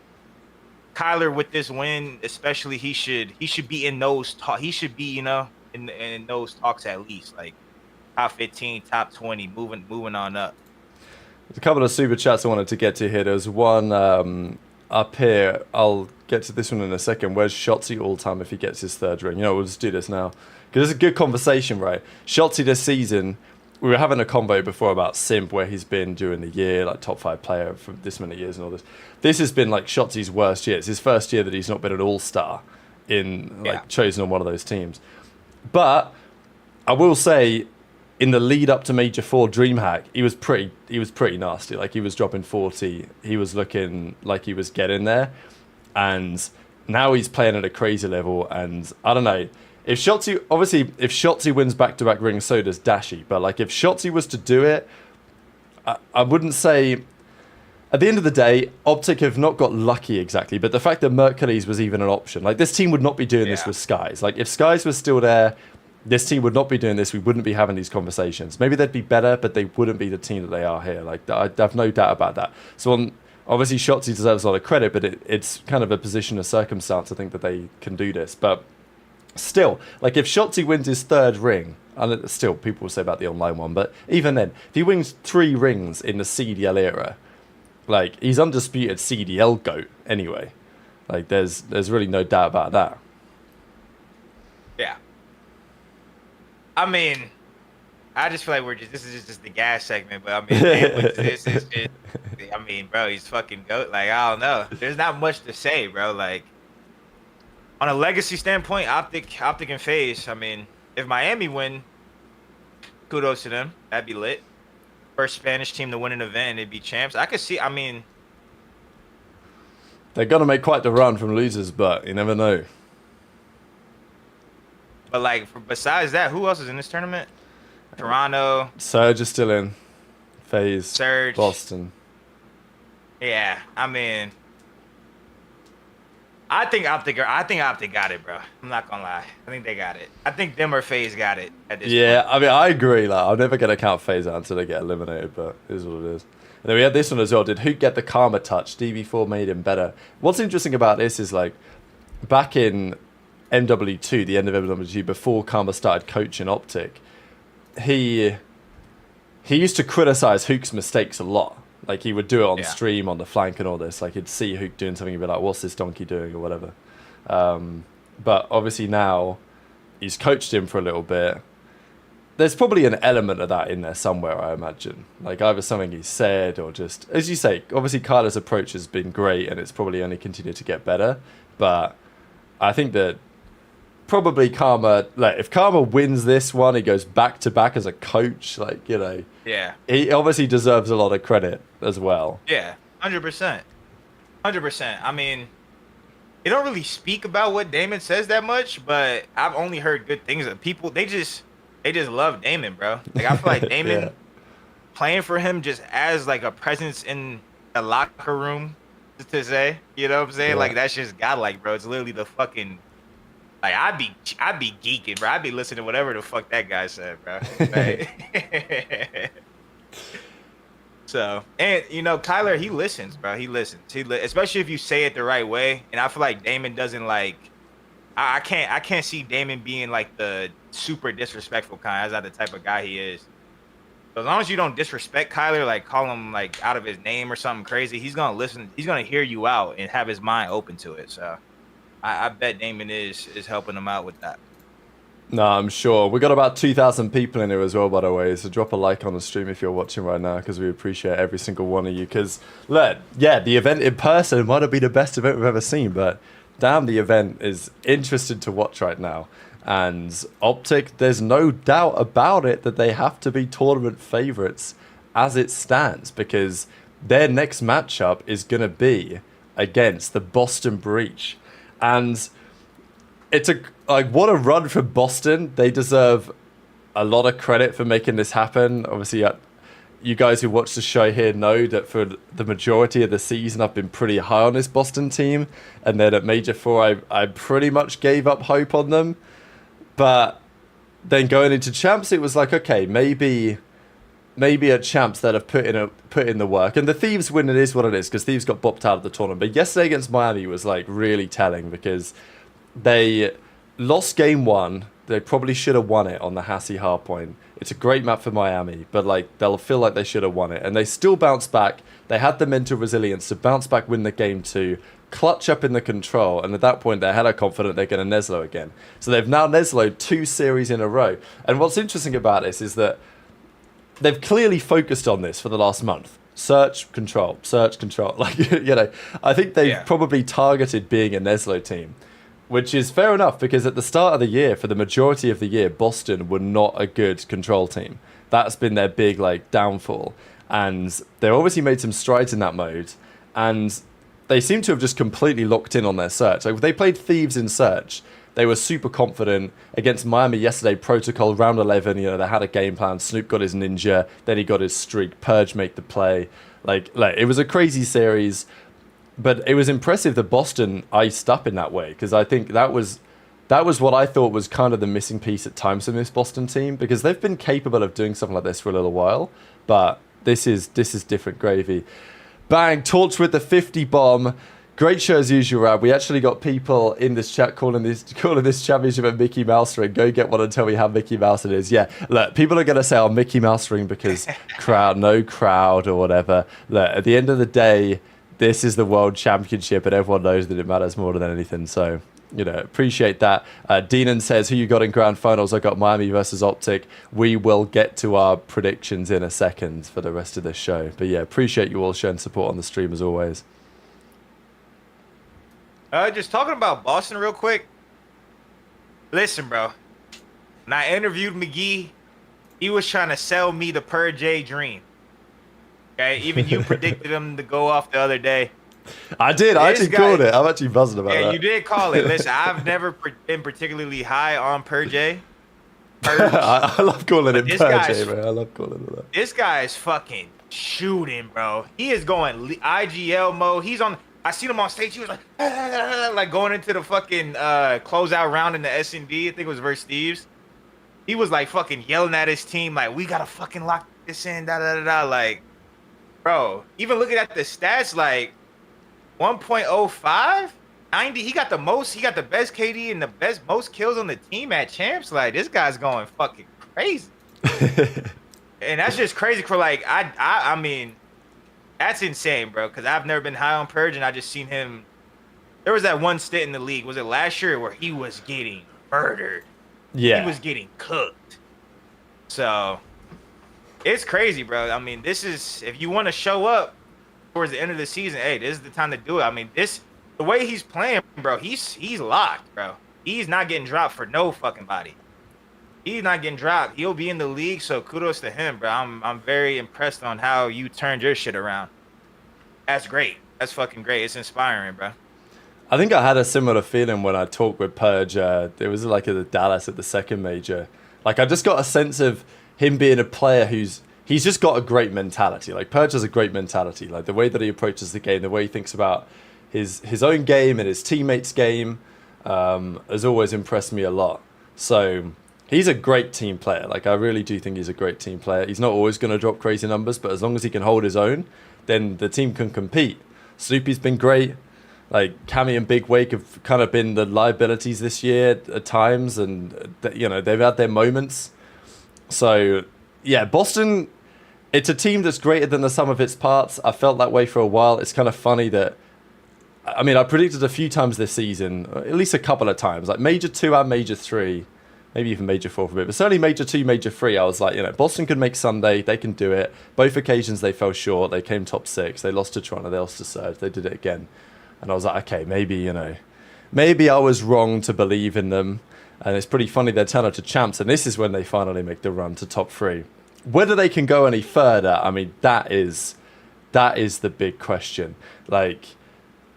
Kyler with this win, especially, he should be in those talk. He should be, you know, in those talks at least, like top 15, top 20, moving on up. There's a couple of super chats I wanted to get to here. There's one up here. I'll get to this one in a second. Where's Shottzy all time if he gets his 3rd ring? You know, we'll just do this now because it's a good conversation, right? Shottzy this season, we were having a convo before about Simp, where he's been during the year, like top 5 player for this many years and all this. This has been like Shottzy's worst year. It's his first year that he's not been an all-star in chosen on one of those teams. But I will say, in the lead up to Major 4 DreamHack, he was pretty nasty. Like he was dropping 40. He was looking like he was getting there. And now he's playing at a crazy level. And I don't know. If Shottzy wins back-to-back rings, so does Dashy. But like if Shottzy was to do it, I wouldn't say... At the end of the day, OpTic have not got lucky exactly, but the fact that Mercules was even an option, like this team would not be doing this with Skies. Like if Skies was still there, this team would not be doing this. We wouldn't be having these conversations. Maybe they'd be better, but they wouldn't be the team that they are here. Like I have no doubt about that. So obviously Shottzy deserves a lot of credit, but it's kind of a position of circumstance. I think that they can do this, but still, like if Shottzy wins his 3rd ring, and still people will say about the online one, but even then, if he wins 3 rings in the CDL era, like he's undisputed CDL GOAT anyway. Like there's really no doubt about that. Yeah. I mean, I just feel like this is just the gas segment, but I mean, this is just, I mean, bro, he's fucking GOAT. Like I don't know, there's not much to say, bro. Like on a legacy standpoint, OpTic and FaZe. I mean, if Miami win, kudos to them. That'd be lit. First Spanish team to win an event and it'd be champs. I could see, I mean... They're going to make quite the run from losers, but you never know. But, like, besides that, who else is in this tournament? Toronto. Surge is still in. FaZe. Surge. Boston. Yeah, I mean... I think OpTic got it, bro. I'm not gonna lie. I think they got it. I think them or FaZe got it at this point. I mean, I agree. Like, I'm never gonna count FaZe out until they get eliminated, but it is what it is. And then we had this one as well. Did Huke get the karma touch? DB4 made him better. What's interesting about this is like back in MW2, the end of MW2, before Karma started coaching OpTic, he used to criticize Huke's mistakes a lot. Like, he would do it on stream, on the flank and all this. Like, he'd see Huke doing something, he'd be like, what's this donkey doing, or whatever. But obviously now, he's coached him for a little bit. There's probably an element of that in there somewhere, I imagine. Like, either something he said, or just... As you say, obviously Kyler's approach has been great, and it's probably only continued to get better. But I think that probably Karma... Like, if Karma wins this one, he goes back-to-back as a coach, like, you know... Yeah. He obviously deserves a lot of credit as well. Yeah, 100%. 100%. I mean, they don't really speak about what Damon says that much, but I've only heard good things. People, they just love Damon, bro. Like, I feel like Damon playing for him just as like a presence in the locker room, to say, you know what I'm saying? Like, that's just godlike, bro. It's literally the fucking... Like, I'd be geeking, bro. I'd be listening to whatever the fuck that guy said, bro. Like, so, and, you know, Kyler, he listens, bro. He listens. Especially if you say it the right way. And I feel like Damon doesn't, like... I can't see Damon being, like, the super disrespectful kind. That's not the type of guy he is. So as long as you don't disrespect Kyler, like, call him, like, out of his name or something crazy, he's going to listen. He's going to hear you out and have his mind open to it, so... I bet Damon is helping him out with that. No, I'm sure. We got about 2,000 people in here as well, by the way. So drop a like on the stream if you're watching right now, because we appreciate every single one of you. Because, yeah, the event in person might have been the best event we've ever seen, but damn, the event is interesting to watch right now. And OpTic, there's no doubt about it that they have to be tournament favorites as it stands, because their next matchup is going to be against the Boston Breach. And it's what a run from Boston. They deserve a lot of credit for making this happen. Obviously, you guys who watch the show here know that for the majority of the season, I've been pretty high on this Boston team. And then at Major 4, I pretty much gave up hope on them. But then going into Champs, it was like, okay, maybe at Champs that have put in the work. And the Thieves win, it is what it is, because Thieves got bopped out of the tournament. But yesterday against Miami was like really telling, because they lost game 1. They probably should have won it on the Hassie hardpoint. It's a great map for Miami, but like they'll feel like they should have won it. And they still bounced back. They had the mental resilience to bounce back, win the game 2, clutch up in the control, and at that point they're hella confident they're going to Neslo again. So they've now Neslo'd 2 series in a row. And what's interesting about this is that they've clearly focused on this for the last month. Search, control. Like, you know, I think they've probably targeted being a Neslo team, which is fair enough, because at the start of the year, for the majority of the year, Boston were not a good control team. That's been their big like downfall. And they obviously made some strides in that mode. And they seem to have just completely locked in on their search. Like, they played Thieves in search. They were super confident against Miami yesterday. Protocol round 11. You know, they had a game plan. Snoop got his ninja, then he got his streak. Purge make the play. Like it was a crazy series, but it was impressive that Boston iced up in that way, because I think that was what I thought was kind of the missing piece at times in this Boston team, because they've been capable of doing something like this for a little while, but this is different gravy. Bang, Torch with the 50 bomb. Great show as usual, Rab. We actually got people in this chat calling this championship a Mickey Mouse ring. Go get one and tell me how Mickey Mouse it is. Yeah, look, people are going to say, oh, Mickey Mouse ring because no crowd or whatever. Look, at the end of the day, this is the World Championship and everyone knows that it matters more than anything. So, you know, appreciate that. Deanon says, who you got in grand finals? I got Miami versus OpTic. We will get to our predictions in a second for the rest of the show. But yeah, appreciate you all showing support on the stream as always. Just talking about Boston real quick. Listen, bro. When I interviewed McGee, he was trying to sell me the Per J dream. Okay, even you predicted him to go off the other day. I did. I actually called it. I'm actually buzzing about that. Yeah, you did call it. Listen, I've never been particularly high on Per J. I love calling it Per J, man. I love calling it that. This guy is fucking shooting, bro. He is going IGL mode. He's on. I seen him on stage. He was like going into the fucking closeout round in the SND. I think it was versus Thieves. He was like fucking yelling at his team, like, we gotta fucking lock this in, Like, bro, even looking at the stats, like 1.05, 90. He got the best KD and the most kills on the team at Champs. Like, this guy's going fucking crazy. And that's just crazy for like, I mean, that's insane, bro, because I've never been high on Purge, and I just seen him. There was that one stint in the league. Was it last year where he was getting murdered? Yeah. He was getting cooked. So, it's crazy, bro. I mean, this is, if you want to show up towards the end of the season, hey, this is the time to do it. I mean, the way he's playing, bro, he's locked, bro. He's not getting dropped for no fucking body. He's not getting dropped. He'll be in the league, so kudos to him, bro. I'm very impressed on how you turned your shit around. That's great. That's fucking great. It's inspiring, bro. I think I had a similar feeling when I talked with Purge. It was like at the Dallas at the second major. Like, I just got a sense of him being a player he's just got a great mentality. Like, Purge has a great mentality. Like, the way that he approaches the game, the way he thinks about his own game and his teammates' game has always impressed me a lot. So he's a great team player. Like, I really do think he's a great team player. He's not always going to drop crazy numbers, but as long as he can hold his own, then the team can compete. Snoopy's been great. Like, Cammy and Big Wake have kind of been the liabilities this year at times, and you know, they've had their moments. So yeah, Boston, it's a team that's greater than the sum of its parts. I felt that way for a while. It's kind of funny that, I mean, I predicted a few times this season, at least a couple of times, like Major 2 and Major 3, maybe even Major 4 for a bit, but certainly Major 2, Major 3, I was like, you know, Boston could make Sunday, they can do it. Both occasions they fell short, they came top 6, they lost to Toronto, they lost to Surge, they did it again. And I was like, okay, maybe, you know, maybe I was wrong to believe in them. And it's pretty funny they're turning to Champs, and this is when they finally make the run to top 3. Whether they can go any further, I mean, that is That is the big question. Like,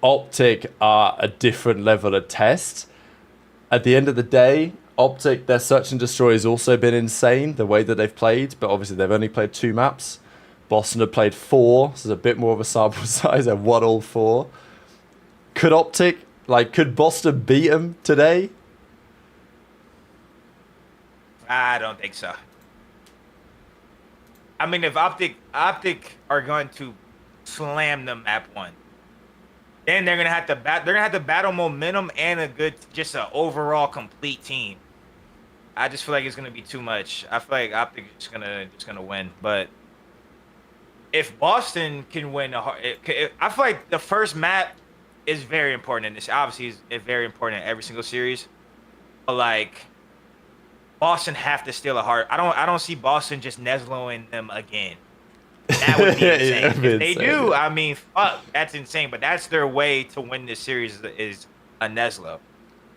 OpTic are a different level of test. At the end of the day, OpTic, their search and destroy has also been insane, the way that they've played, but obviously they've only played 2 maps. Boston have played 4, so there's a bit more of a sample size. They've won all 4. Could OpTic, like, could Boston beat them today? I don't think so. I mean, if OpTic are going to slam them map 1, then they're gonna have to battle momentum and a good, just an overall complete team. I just feel like it's gonna be too much. I feel like OpTic is just gonna win. But if Boston can win, I feel like the first map is very important in this. Obviously, it's very important in every single series. But like, Boston have to steal a heart. I don't see Boston just Nesloing them again. That would be insane. If they do, I mean, fuck, that's insane. But that's their way to win this series is a Neslo.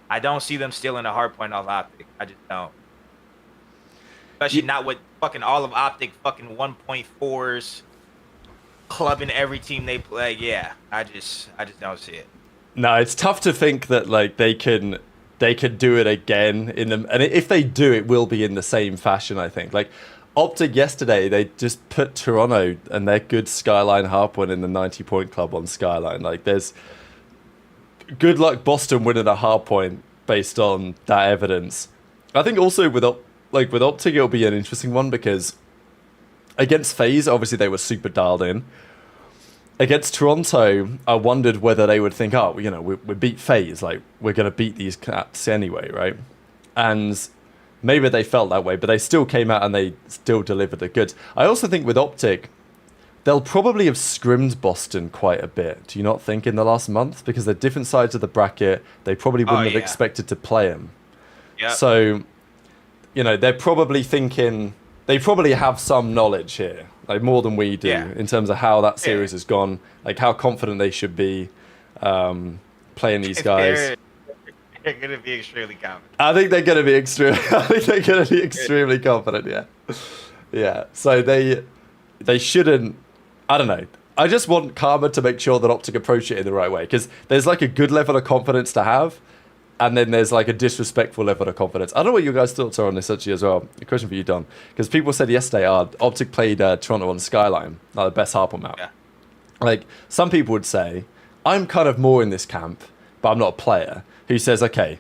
I don't see them stealing a hard point off OpTic. I just don't. Especially not with fucking all of OpTic fucking 1.4s clubbing every team they play. Yeah, I just don't see it. No, it's tough to think that like they can do it again in them, and if they do, it will be in the same fashion. I think like OpTic yesterday, they just put Toronto and their good Skyline hardpoint in the 90-point club on Skyline. Like, there's good luck Boston winning a hardpoint based on that evidence. I think also with OpTic, it'll be an interesting one because against FaZe, obviously they were super dialed in. Against Toronto, I wondered whether they would think, oh, you know, we beat FaZe, like we're gonna beat these cats anyway, right? And maybe they felt that way, but they still came out and they still delivered the goods. I also think with OpTic, they'll probably have scrimmed Boston quite a bit. Do you not think in the last month? Because they're different sides of the bracket. They probably wouldn't have expected to play them. Yeah. So, you know, they're probably thinking, they probably have some knowledge here, like more than we do, in terms of how that series has gone, like how confident they should be playing these guys. They're gonna be extremely confident. I think they're gonna be extremely confident. Yeah, yeah. So they shouldn't. I don't know. I just want Karma to make sure that OpTic approach it in the right way, because there's like a good level of confidence to have, and then there's like a disrespectful level of confidence. I don't know what you guys' thoughts are on this actually as well. A question for you, Don, because people said yesterday, OpTic played Toronto on Skyline, like the best hardpoint map. Yeah. Like some people would say, I'm kind of more in this camp, but I'm not a player, who says, okay,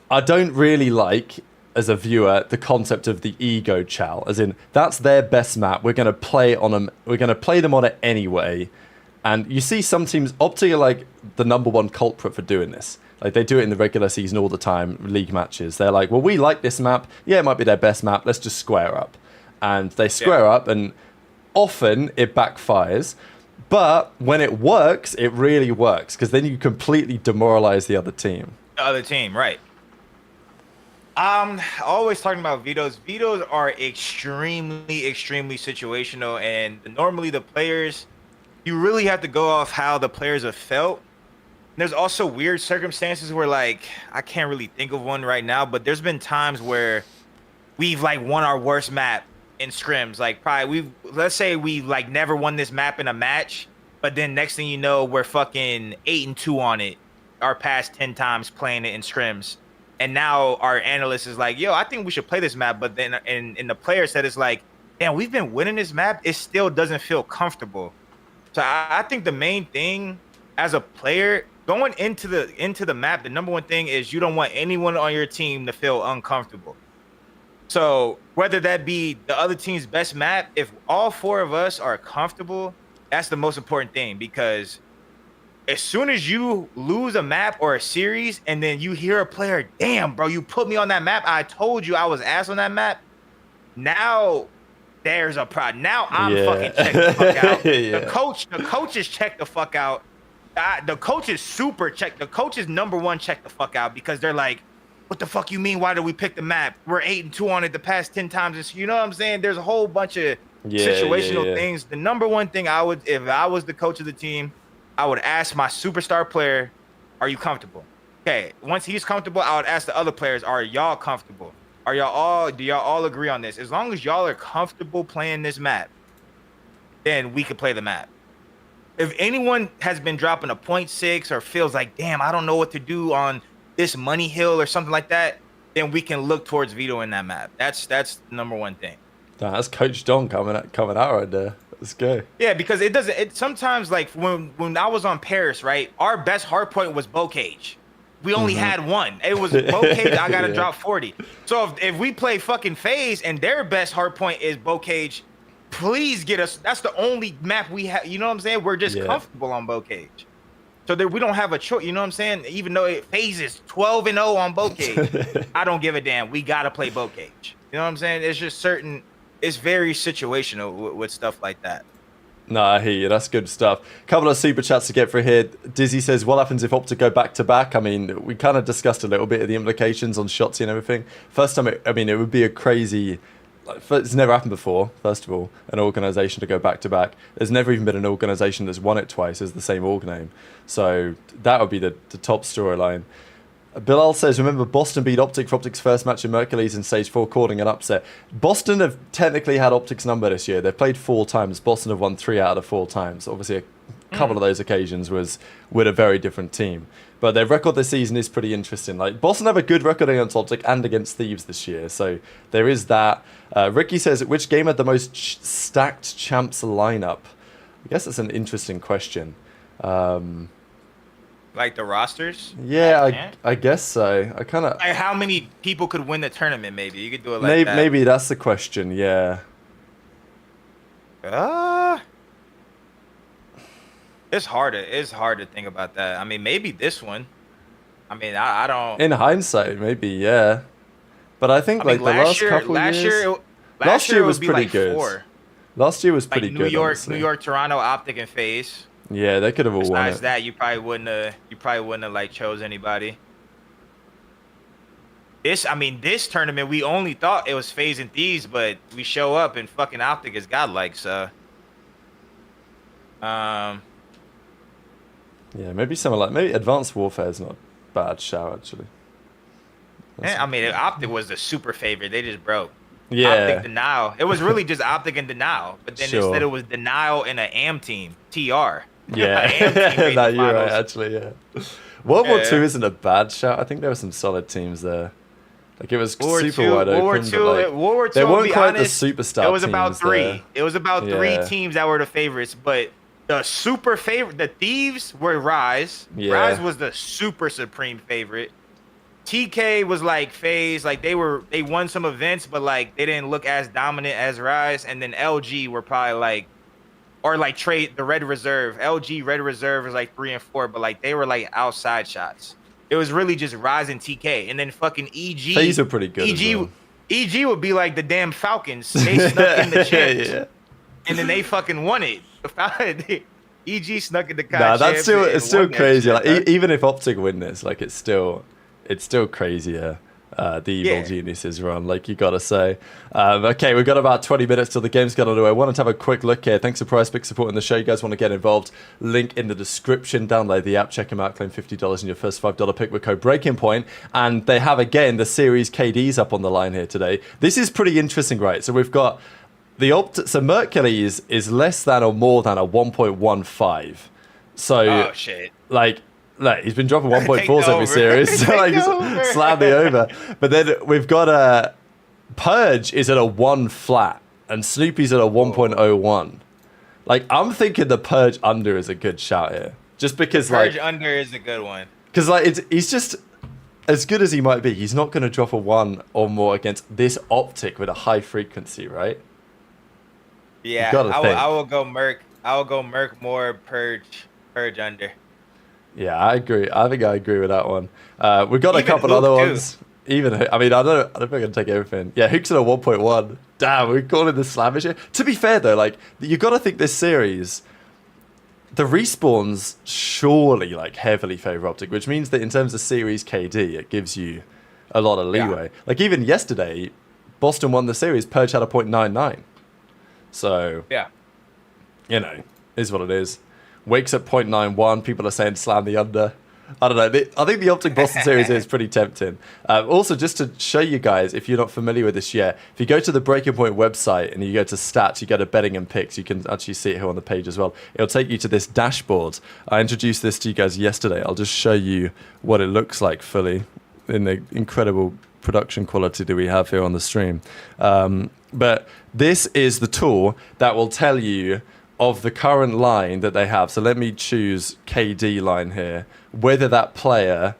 I don't really like, as a viewer, the concept of the ego chow, as in, that's their best map, we're going to play on them, we're going to play them on it anyway. And you see some teams, OpTic are like the #1 culprit for doing this. Like they do it in the regular season all the time, league matches. They're like, well, we like this map, yeah, it might be their best map, let's just square up. And they square up, and often it backfires. But when it works, it really works, because then you completely demoralize the other team. The other team, right. Always talking about vetoes. Vetoes are extremely situational, and normally the players, you really have to go off how the players have felt. And there's also weird circumstances where, like, I can't really think of one right now, but there's been times where we've like won our worst map in scrims. Like probably let's say we like never won this map in a match, but then next thing you know, we're fucking 8-2 on it our past 10 times playing it in scrims. And now our analyst is like, yo, I think we should play this map. But then and the player said, it's like, damn, we've been winning this map. It still doesn't feel comfortable. So I think the main thing as a player going into the map, the #1 thing is you don't want anyone on your team to feel uncomfortable. So whether that be the other team's best map, if all 4 of us are comfortable, that's the most important thing, because as soon as you lose a map or a series and then you hear a player, damn, bro, you put me on that map, I told you I was ass on that map, now there's a problem. Now I'm fucking checked the fuck out. The coaches check the fuck out. The coaches super check. The coaches #1 check the fuck out, because they're like, what the fuck you mean? Why did we pick the map? We're 8-2 on it the past 10 times. You know what I'm saying? There's a whole bunch of situational things. The #1 thing I would, if I was the coach of the team, I would ask my superstar player, are you comfortable? Okay, once he's comfortable, I would ask the other players, are y'all comfortable? Do y'all all agree on this? As long as y'all are comfortable playing this map, then we could play the map. If anyone has been dropping a 0.6 or feels like, damn, I don't know what to do on this money hill or something like that, then we can look towards Veto in that map. That's the number one thing. That's Coach Don coming out right there. Let's go. Yeah, because it sometimes, like when I was on Paris, right, our best hard point was bow cage. We only had one. It was bow cage. I gotta drop 40. So if we play fucking FaZe and their best hard point is bow cage, please get us. That's the only map we have. You know what I'm saying? We're just comfortable on bow cage. So that we don't have a choice. You know what I'm saying? Even though FaZe is 12-0 on bow cage, I don't give a damn. We gotta play bow cage. You know what I'm saying? It's just certain. It's very situational with stuff like that. No, I hear you. That's good stuff. Couple of super chats to get through here. Dizzy says, what happens if OpTic go back-to-back? I mean, we kind of discussed a little bit of the implications on Shottzy and everything. First time, it would be a crazy... It's never happened before, first of all, an organisation to go back-to-back. There's never even been an organisation that's won it twice as the same org name. So that would be the top storyline. Bilal says, remember Boston beat OpTic for OpTic's first match in Mercules in Stage 4, calling an upset. Boston have technically had OpTic's number this year. They've played 4 times. Boston have won 3 out of 4 times. Obviously, a couple of those occasions was with a very different team. But their record this season is pretty interesting. Like Boston have a good record against OpTic and against Thieves this year. So there is that. Ricky says, which game had the most stacked champs lineup? I guess that's an interesting question. Like the rosters? Yeah, I guess so. I kind of... Like how many people could win the tournament, maybe? You could do it like that. Maybe that's the question, yeah. It's hard to think about that. I mean, maybe this one. I mean, I don't... In hindsight, maybe, yeah. But I think the last couple years... Last year was pretty good. 4. Last year was pretty good, New York, Toronto, OpTic, and FaZe. Yeah, they could have all won it. Besides that, you probably wouldn't have like chose anybody. This tournament, we only thought it was FaZe and Thieves, but we show up and fucking OpTic is godlike. So, yeah, maybe maybe Advanced Warfare is not a bad shout actually. I mean, OpTic was the super favorite. They just broke. Yeah. OpTic Denial. It was really just OpTic and Denial, but then instead it was Denial and an AM team, TR. Yeah, no, you're right, actually, yeah. World War II isn't a bad shout. I think there were some solid teams there. Like, it was super wide open. World War II, they weren't quite the superstar. It was about 3. There. It was about 3 teams that were the favorites, but the super favorite, the Thieves were Rise. Yeah. Rise was the super supreme favorite. TK was like FaZe, like they won some events, but like they didn't look as dominant as Rise. And then LG were probably like, or like trade the Red Reserve. LG Red Reserve was like 3 and 4, but like they were like outside shots. It was really just Rise and TK, and then fucking EG. FaZe are pretty good. EG would be like the damn Falcons. They snuck in the champs, and then they fucking won it. EG snuck in the nah, that's still crazy. Like even if OpTic win this, like it's still crazier. The evil geniuses run, like you gotta say. Okay, we've got about 20 minutes till the game's got underway. I wanted to have a quick look here. Thanks to PrizePicks supporting the show. You guys want to get involved? Link in the description. Download the app, check them out, claim $50 in your first $5 pick with code Breaking Point. And they have again the series KDs up on the line here today. This is pretty interesting, right? So we've got the so Mercules is less than or more than a 1.15. So shit. Like he's been dropping 1.4s every series, so like slam me over. But then we've got Purge is at a 1 flat, and Snoopy's at a 1.01. Like I'm thinking the Purge under is a good shout here, just because Purge under is a good one. Because he's just as good as he might be. He's not going to drop a 1 or more against this OpTic with a high frequency, right? Yeah, I will go Merc. I will go Merc more, Purge under. Yeah, I agree. I think I agree with that one. We've got a couple other ones. Even, I mean, I don't think I can take everything. Yeah, Huke's at a 1.1. Damn, we're calling this slavish here. To be fair, though, like, you got to think this series, the respawns surely, like, heavily favor OpTic, which means that in terms of series KD, it gives you a lot of leeway. Yeah. Like, even yesterday, Boston won the series, Purge had a 0.99. So, yeah, you know, is what it is. Wake's at 0.91. People are saying slam the under. I don't know. I think the OpTic Boston series is pretty tempting. Also, just to show you guys, if you're not familiar with this yet, if you go to the Breaking Point website and you go to stats, you go to betting and picks, you can actually see it here on the page as well. It'll take you to this dashboard. I introduced this to you guys yesterday. I'll just show you what it looks like fully in the incredible production quality that we have here on the stream. But this is the tool that will tell you of the current line that they have. So let me choose KD line here, whether that player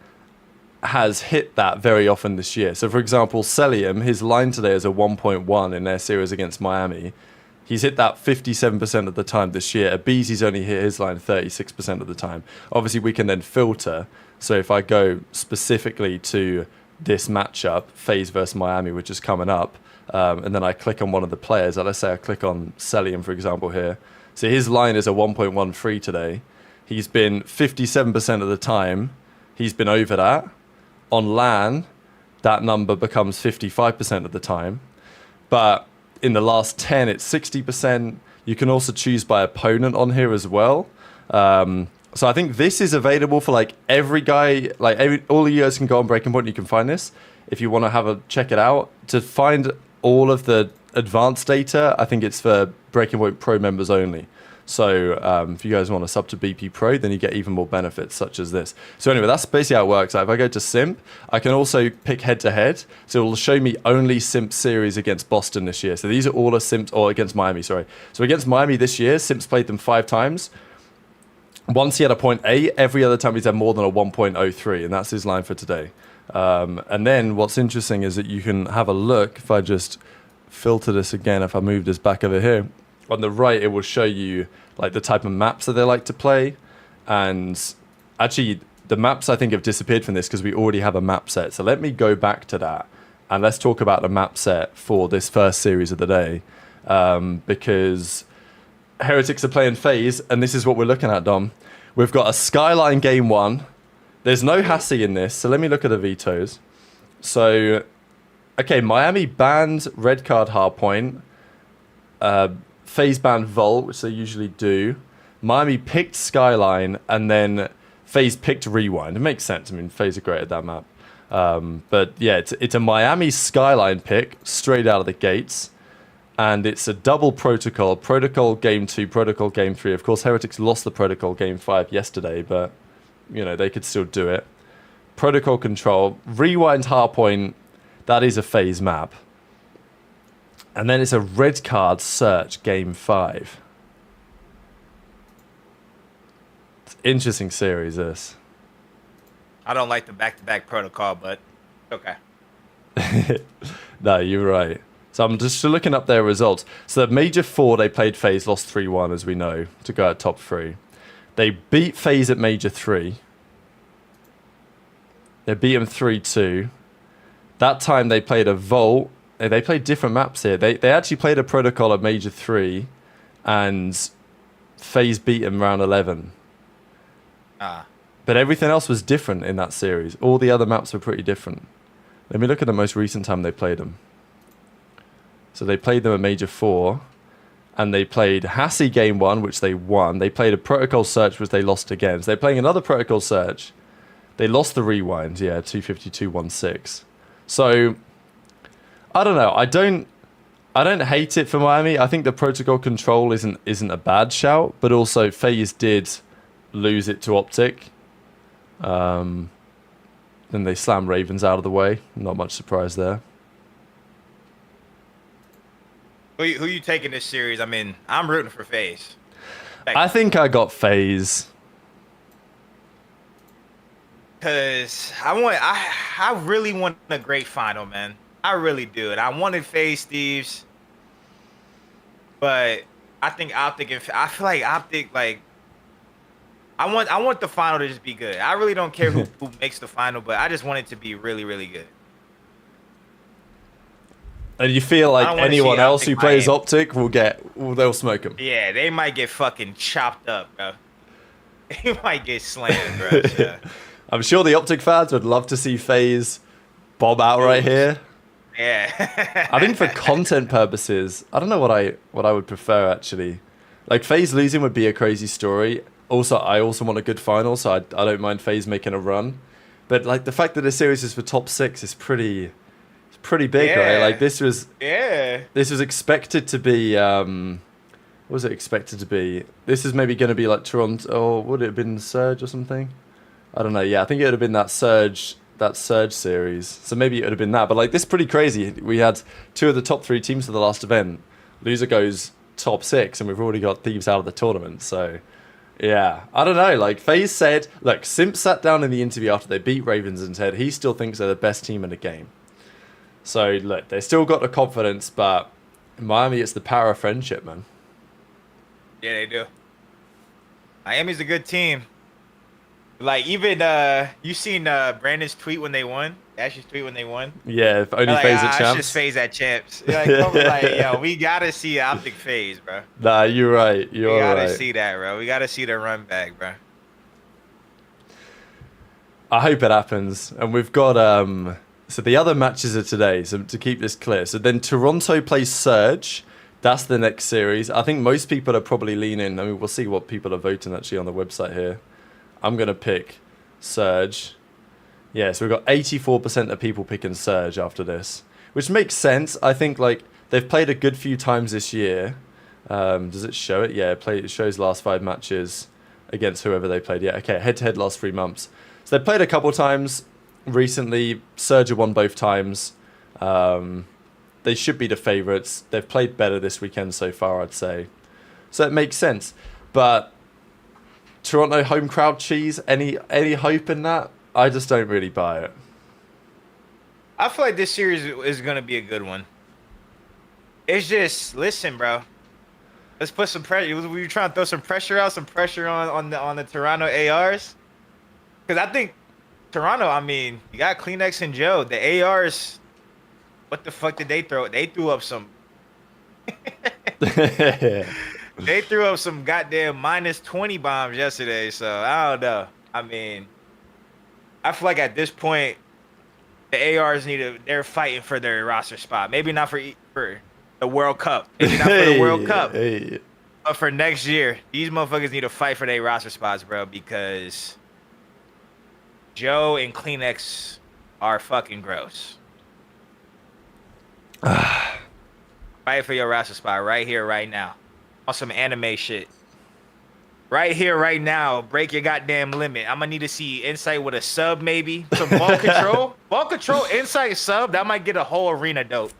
has hit that very often this year. So for example, Celium, his line today is a 1.1 in their series against Miami. He's hit that 57% of the time this year. Abeezy's only hit his line 36% of the time. Obviously, we can then filter. So if I go specifically to this matchup, FaZe versus Miami, which is coming up, and then I click on one of the players. Let's say I click on Celium, for example, here. So his line is a 1.13 today. He's been 57% of the time. He's been over that. On LAN, that number becomes 55% of the time. But in the last 10, it's 60%. You can also choose by opponent on here as well. So I think this is available for like every guy, all of you guys can go on Breaking Point and you can find this. If you want to check it out. To find all of the advanced data, I think it's for Breaking Point Pro members only. So if you guys want to sub to BP Pro, then you get even more benefits such as this. So anyway, that's basically how it works. Like if I go to Simp, I can also pick head-to-head. So it will show me only Simp series against Boston this year. So these are all Simps, or against Miami, sorry. So against Miami this year, Simps played them 5 times. Once he had a 0.8, every other time he's had more than a 1.03, and that's his line for today. And then what's interesting is that you can have a look. If I just filter this again, if I move this back over here, on the right it will show you like the type of maps that they like to play. And actually the maps I think have disappeared from this because we already have a map set. So let me go back to that and let's talk about the map set for this first series of the day, because Heretics are playing FaZe, and this is what we're looking at, Dom. We've got a Skyline game 1. There's no Hussey in this, so let me look at the vetoes. So, okay, Miami banned red card hardpoint. FaZe banned Volt, which they usually do. Miami picked Skyline, and then FaZe picked Rewind. It makes sense. I mean, FaZe are great at that map. But yeah, it's a Miami Skyline pick straight out of the gates. And it's a double protocol. Protocol game 2, protocol game 3. Of course, Heretics lost the protocol game 5 yesterday, but you know, they could still do it. Protocol control. Rewind hardpoint. That is a FaZe map. And then it's a red card search game 5. It's an interesting series, this. I don't like the back-to-back protocol, but okay. No, you're right. So I'm just looking up their results. So the Major 4, they played FaZe, lost 3-1, as we know, to go at top 3. They beat FaZe at Major 3. They beat them 3-2. That time they played a Volt. They played different maps here. They actually played a protocol at Major 3, and FaZe beat them round 11. But everything else was different in that series. All the other maps were pretty different. Let me look at the most recent time they played them. So they played them at Major 4, and they played Hussey game 1, which they won. They played a protocol search, which they lost again. So they're playing another protocol search. They lost the rewind, 252-16. So I don't know. I don't hate it for Miami. I think the protocol control isn't a bad shout, but also FaZe did lose it to OpTic. Then they slammed Ravens out of the way. Not much surprise there. Who you taking this series? I mean, I'm rooting for FaZe. I think I got FaZe. Cause I really want a great final, man. I really do. And I wanted FaZe Thieves. But I think OpTic, I feel like OpTic, like, I want the final to just be good. I really don't care who makes the final, but I just want it to be really, really good. And you feel like anyone else who plays OpTic they'll smoke them. Yeah, they might get fucking chopped up, bro. They might get slammed, bro. Yeah. I'm sure the OpTic fans would love to see FaZe bob out right here. Yeah. I think for content purposes, I don't know what I would prefer actually. Like FaZe losing would be a crazy story. Also, I also want a good final, so I don't mind FaZe making a run. But like the fact that the series is for top 6 is pretty big, right? Like this was expected to be what was it expected to be? This is maybe going to be like Toronto, or would it have been Surge or something? I don't know. Yeah, I think it would have been that Surge series. So maybe it would have been that. But like this is pretty crazy. We had 2 of the top 3 teams for the last event. Loser goes top 6, and we've already got Thieves out of the tournament. So yeah, I don't know. Like FaZe said, look, Simp sat down in the interview after they beat Ravens and said he still thinks they're the best team in the game. So look, they still got the confidence, but in Miami, it's the power of friendship, man. Yeah, they do. Miami's a good team. Like even you seen Brandon's tweet when they won? Ash's tweet when they won? Yeah, if only FaZe at Champs. I just FaZe at Champs. Like, yo, we gotta see OpTic FaZe, bro. Nah, you're right. We gotta see that, bro. We gotta see the run back, bro. I hope it happens. And we've got so the other matches are today, so to keep this clear. So then Toronto plays Surge. That's the next series. I think most people are probably leaning. I mean, we'll see what people are voting actually on the website here. I'm going to pick Surge. Yeah, so we've got 84% of people picking Surge after this, which makes sense. I think like they've played a good few times this year. Does it show it? Yeah, it shows last 5 matches against whoever they played. Yeah, okay, head-to-head last 3 months. So they've played a couple times recently. Surge have won both times. They should be the favourites. They've played better this weekend so far, I'd say. So it makes sense. But Toronto home crowd cheese, any hope in that? I just don't really buy it. I feel like this series is going to be a good one. It's just, listen, bro. Let's put some pressure. We were trying to throw some pressure on the Toronto ARs. Because I think Toronto, I mean, you got Kleenex and Joe. The ARs... What the fuck did they throw? They threw up some. They threw up some goddamn -20 bombs yesterday. So I don't know. I mean, I feel like at this point, the ARs they're fighting for their roster spot. Maybe not for the World Cup. Maybe not for the World Cup. But for next year, these motherfuckers need to fight for their roster spots, bro. Because Joe and Kleenex are fucking gross. Fight for your roster spot right here, right now. On some anime shit. Right here, right now. Break your goddamn limit. I'm gonna need to see Insight with a sub, maybe. Some ball control. Ball control, Insight sub. That might get a whole arena dope.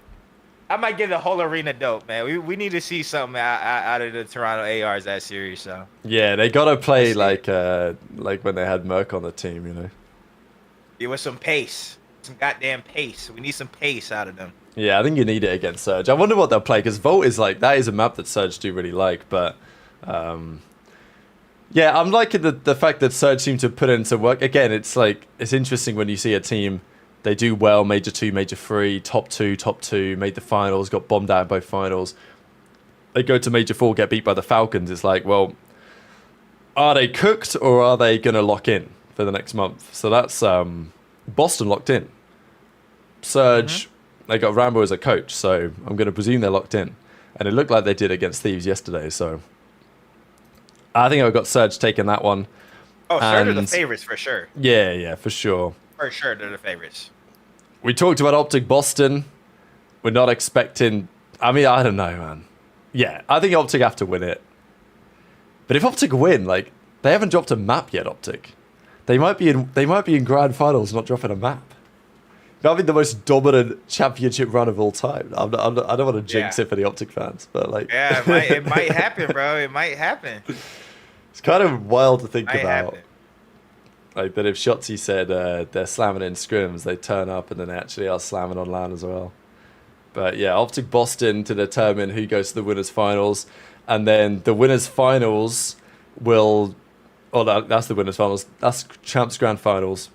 Man. We need to see something out of the Toronto ARs that series. So yeah, they gotta play like when they had Merc on the team, you know. Yeah, with some pace. Some goddamn pace. We need some pace out of them. Yeah, I think you need it against Surge. I wonder what they'll play, because Volt is like, that is a map that Surge do really like, but yeah, I'm liking the fact that Surge seem to put in some work. Again, it's like, it's interesting when you see a team, they do well, Major 2, Major 3, top 2, made the finals, got bombed out in both finals. They go to Major 4, get beat by the Falcons. It's like, well, are they cooked, or are they going to lock in for the next month? So that's Boston locked in. Surge... They got Rambo as a coach, so I'm going to presume they're locked in. And it looked like they did against Thieves yesterday, so... I think I've got Surge taking that one. Oh, Surge are the favorites for sure. Yeah, for sure. For sure, they're the favorites. We talked about OpTic Boston. We're not expecting... I mean, I don't know, man. Yeah, I think OpTic have to win it. But if OpTic win, like, they haven't dropped a map yet, OpTic. They might be in grand finals not dropping a map. That'd be the most dominant championship run of all time. I don't want to jinx it for the OpTic fans, but like... Yeah, it might happen, bro. It might happen. It's kind of wild to think about. Like, that if Shottzy said they're slamming in scrims, they turn up and then they actually are slamming on LAN as well. But yeah, OpTic Boston to determine who goes to the winners' finals. And then the winners' finals will... Oh, that's the winners' finals. That's Champs Grand Finals.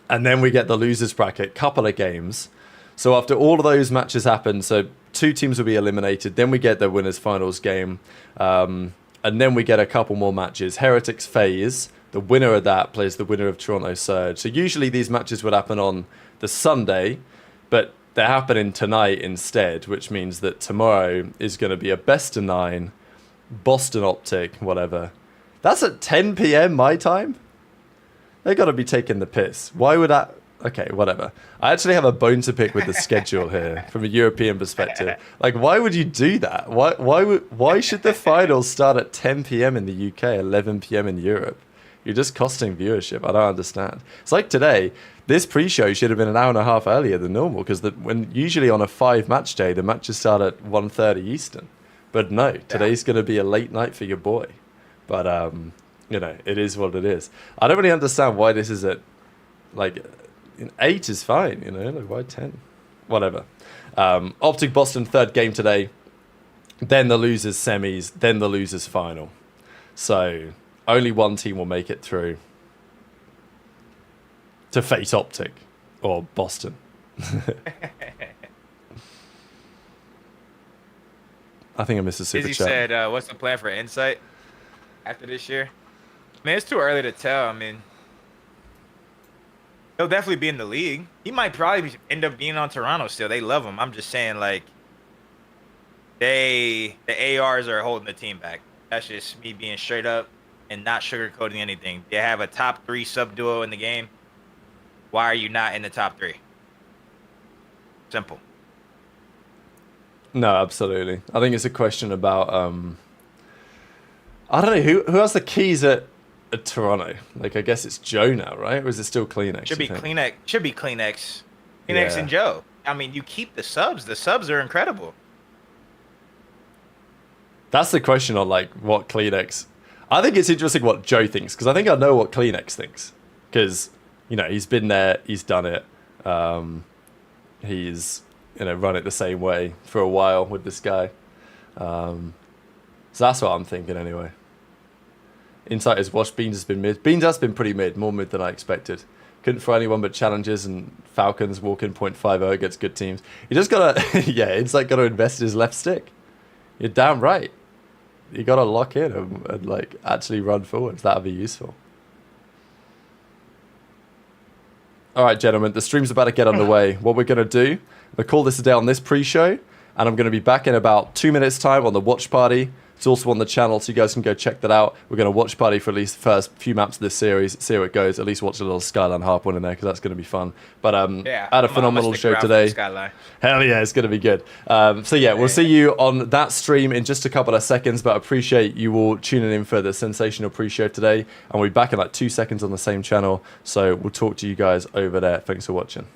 And then we get the losers bracket, couple of games. So after all of those matches happen, so 2 teams will be eliminated. Then we get the winners finals game. And then we get a couple more matches. Heretics FaZe, the winner of that plays the winner of Toronto Surge. So usually these matches would happen on the Sunday, but they're happening tonight instead, which means that tomorrow is going to be a best of 9, Boston OpTic, whatever, That's at 10 p.m. my time? They got to be taking the piss. Why would that... Okay, whatever. I actually have a bone to pick with the schedule here from a European perspective. Like, why would you do that? Why should the finals start at 10 p.m. in the UK, 11 p.m. in Europe? You're just costing viewership. I don't understand. It's like today, this pre-show should have been an hour and a half earlier than normal because when usually on a 5-match day, the matches start at 1:30 Eastern. But no, today's going to be a late night for your boy. But, you know, it is what it is. I don't really understand why this is at, like, 8 is fine, you know, like, why 10? Whatever. OpTic Boston, 3rd game today. Then the losers semis, then the losers final. So... only one team will make it through to face OpTic or Boston. I think I missed a super chat. Izzy said, what's the plan for Insight after this year? Man, it's too early to tell. I mean, he'll definitely be in the league. He might probably end up being on Toronto still. They love him. I'm just saying, like, the ARs are holding the team back. That's just me being straight up. And not sugarcoating anything. They have a top 3 sub duo in the game. Why are you not in the top 3? Simple. No, absolutely. I think it's a question about I don't know who has the keys at Toronto. Like, I guess it's Joe now, right? Or is it still Kleenex? Should be Kleenex. Should be Kleenex. Kleenex and Joe. I mean, you keep the subs. The subs are incredible. That's the question on like what Kleenex. I think it's interesting what Joe thinks because I think I know what Kleenex thinks because you know he's been there, he's done it, he's run it the same way for a while with this guy, so that's what I'm thinking anyway. Insight is watched. Beans has been mid. Beans has been pretty mid, more mid than I expected. Couldn't throw anyone but challenges and Falcons walk in 0.50 against good teams. You just gotta Insight gotta invest in his left stick. You're damn right. You got to lock in and like actually run forwards. That would be useful. All right, gentlemen, the stream's about to get underway. What we're going to do, I'm going to call this a day on this pre-show, and I'm going to be back in about 2 minutes' time on the watch party. It's also on the channel, so you guys can go check that out. We're going to watch party for at least the first few maps of this series, see how it goes. At least watch a little Skyline Harp one in there, because that's going to be fun. But I had a phenomenal show today. Hell yeah, it's going to be good. So yeah, we'll see you on that stream in just a couple of seconds, but I appreciate you all tuning in for the sensational pre-show today. And we'll be back in like 2 seconds on the same channel. So we'll talk to you guys over there. Thanks for watching.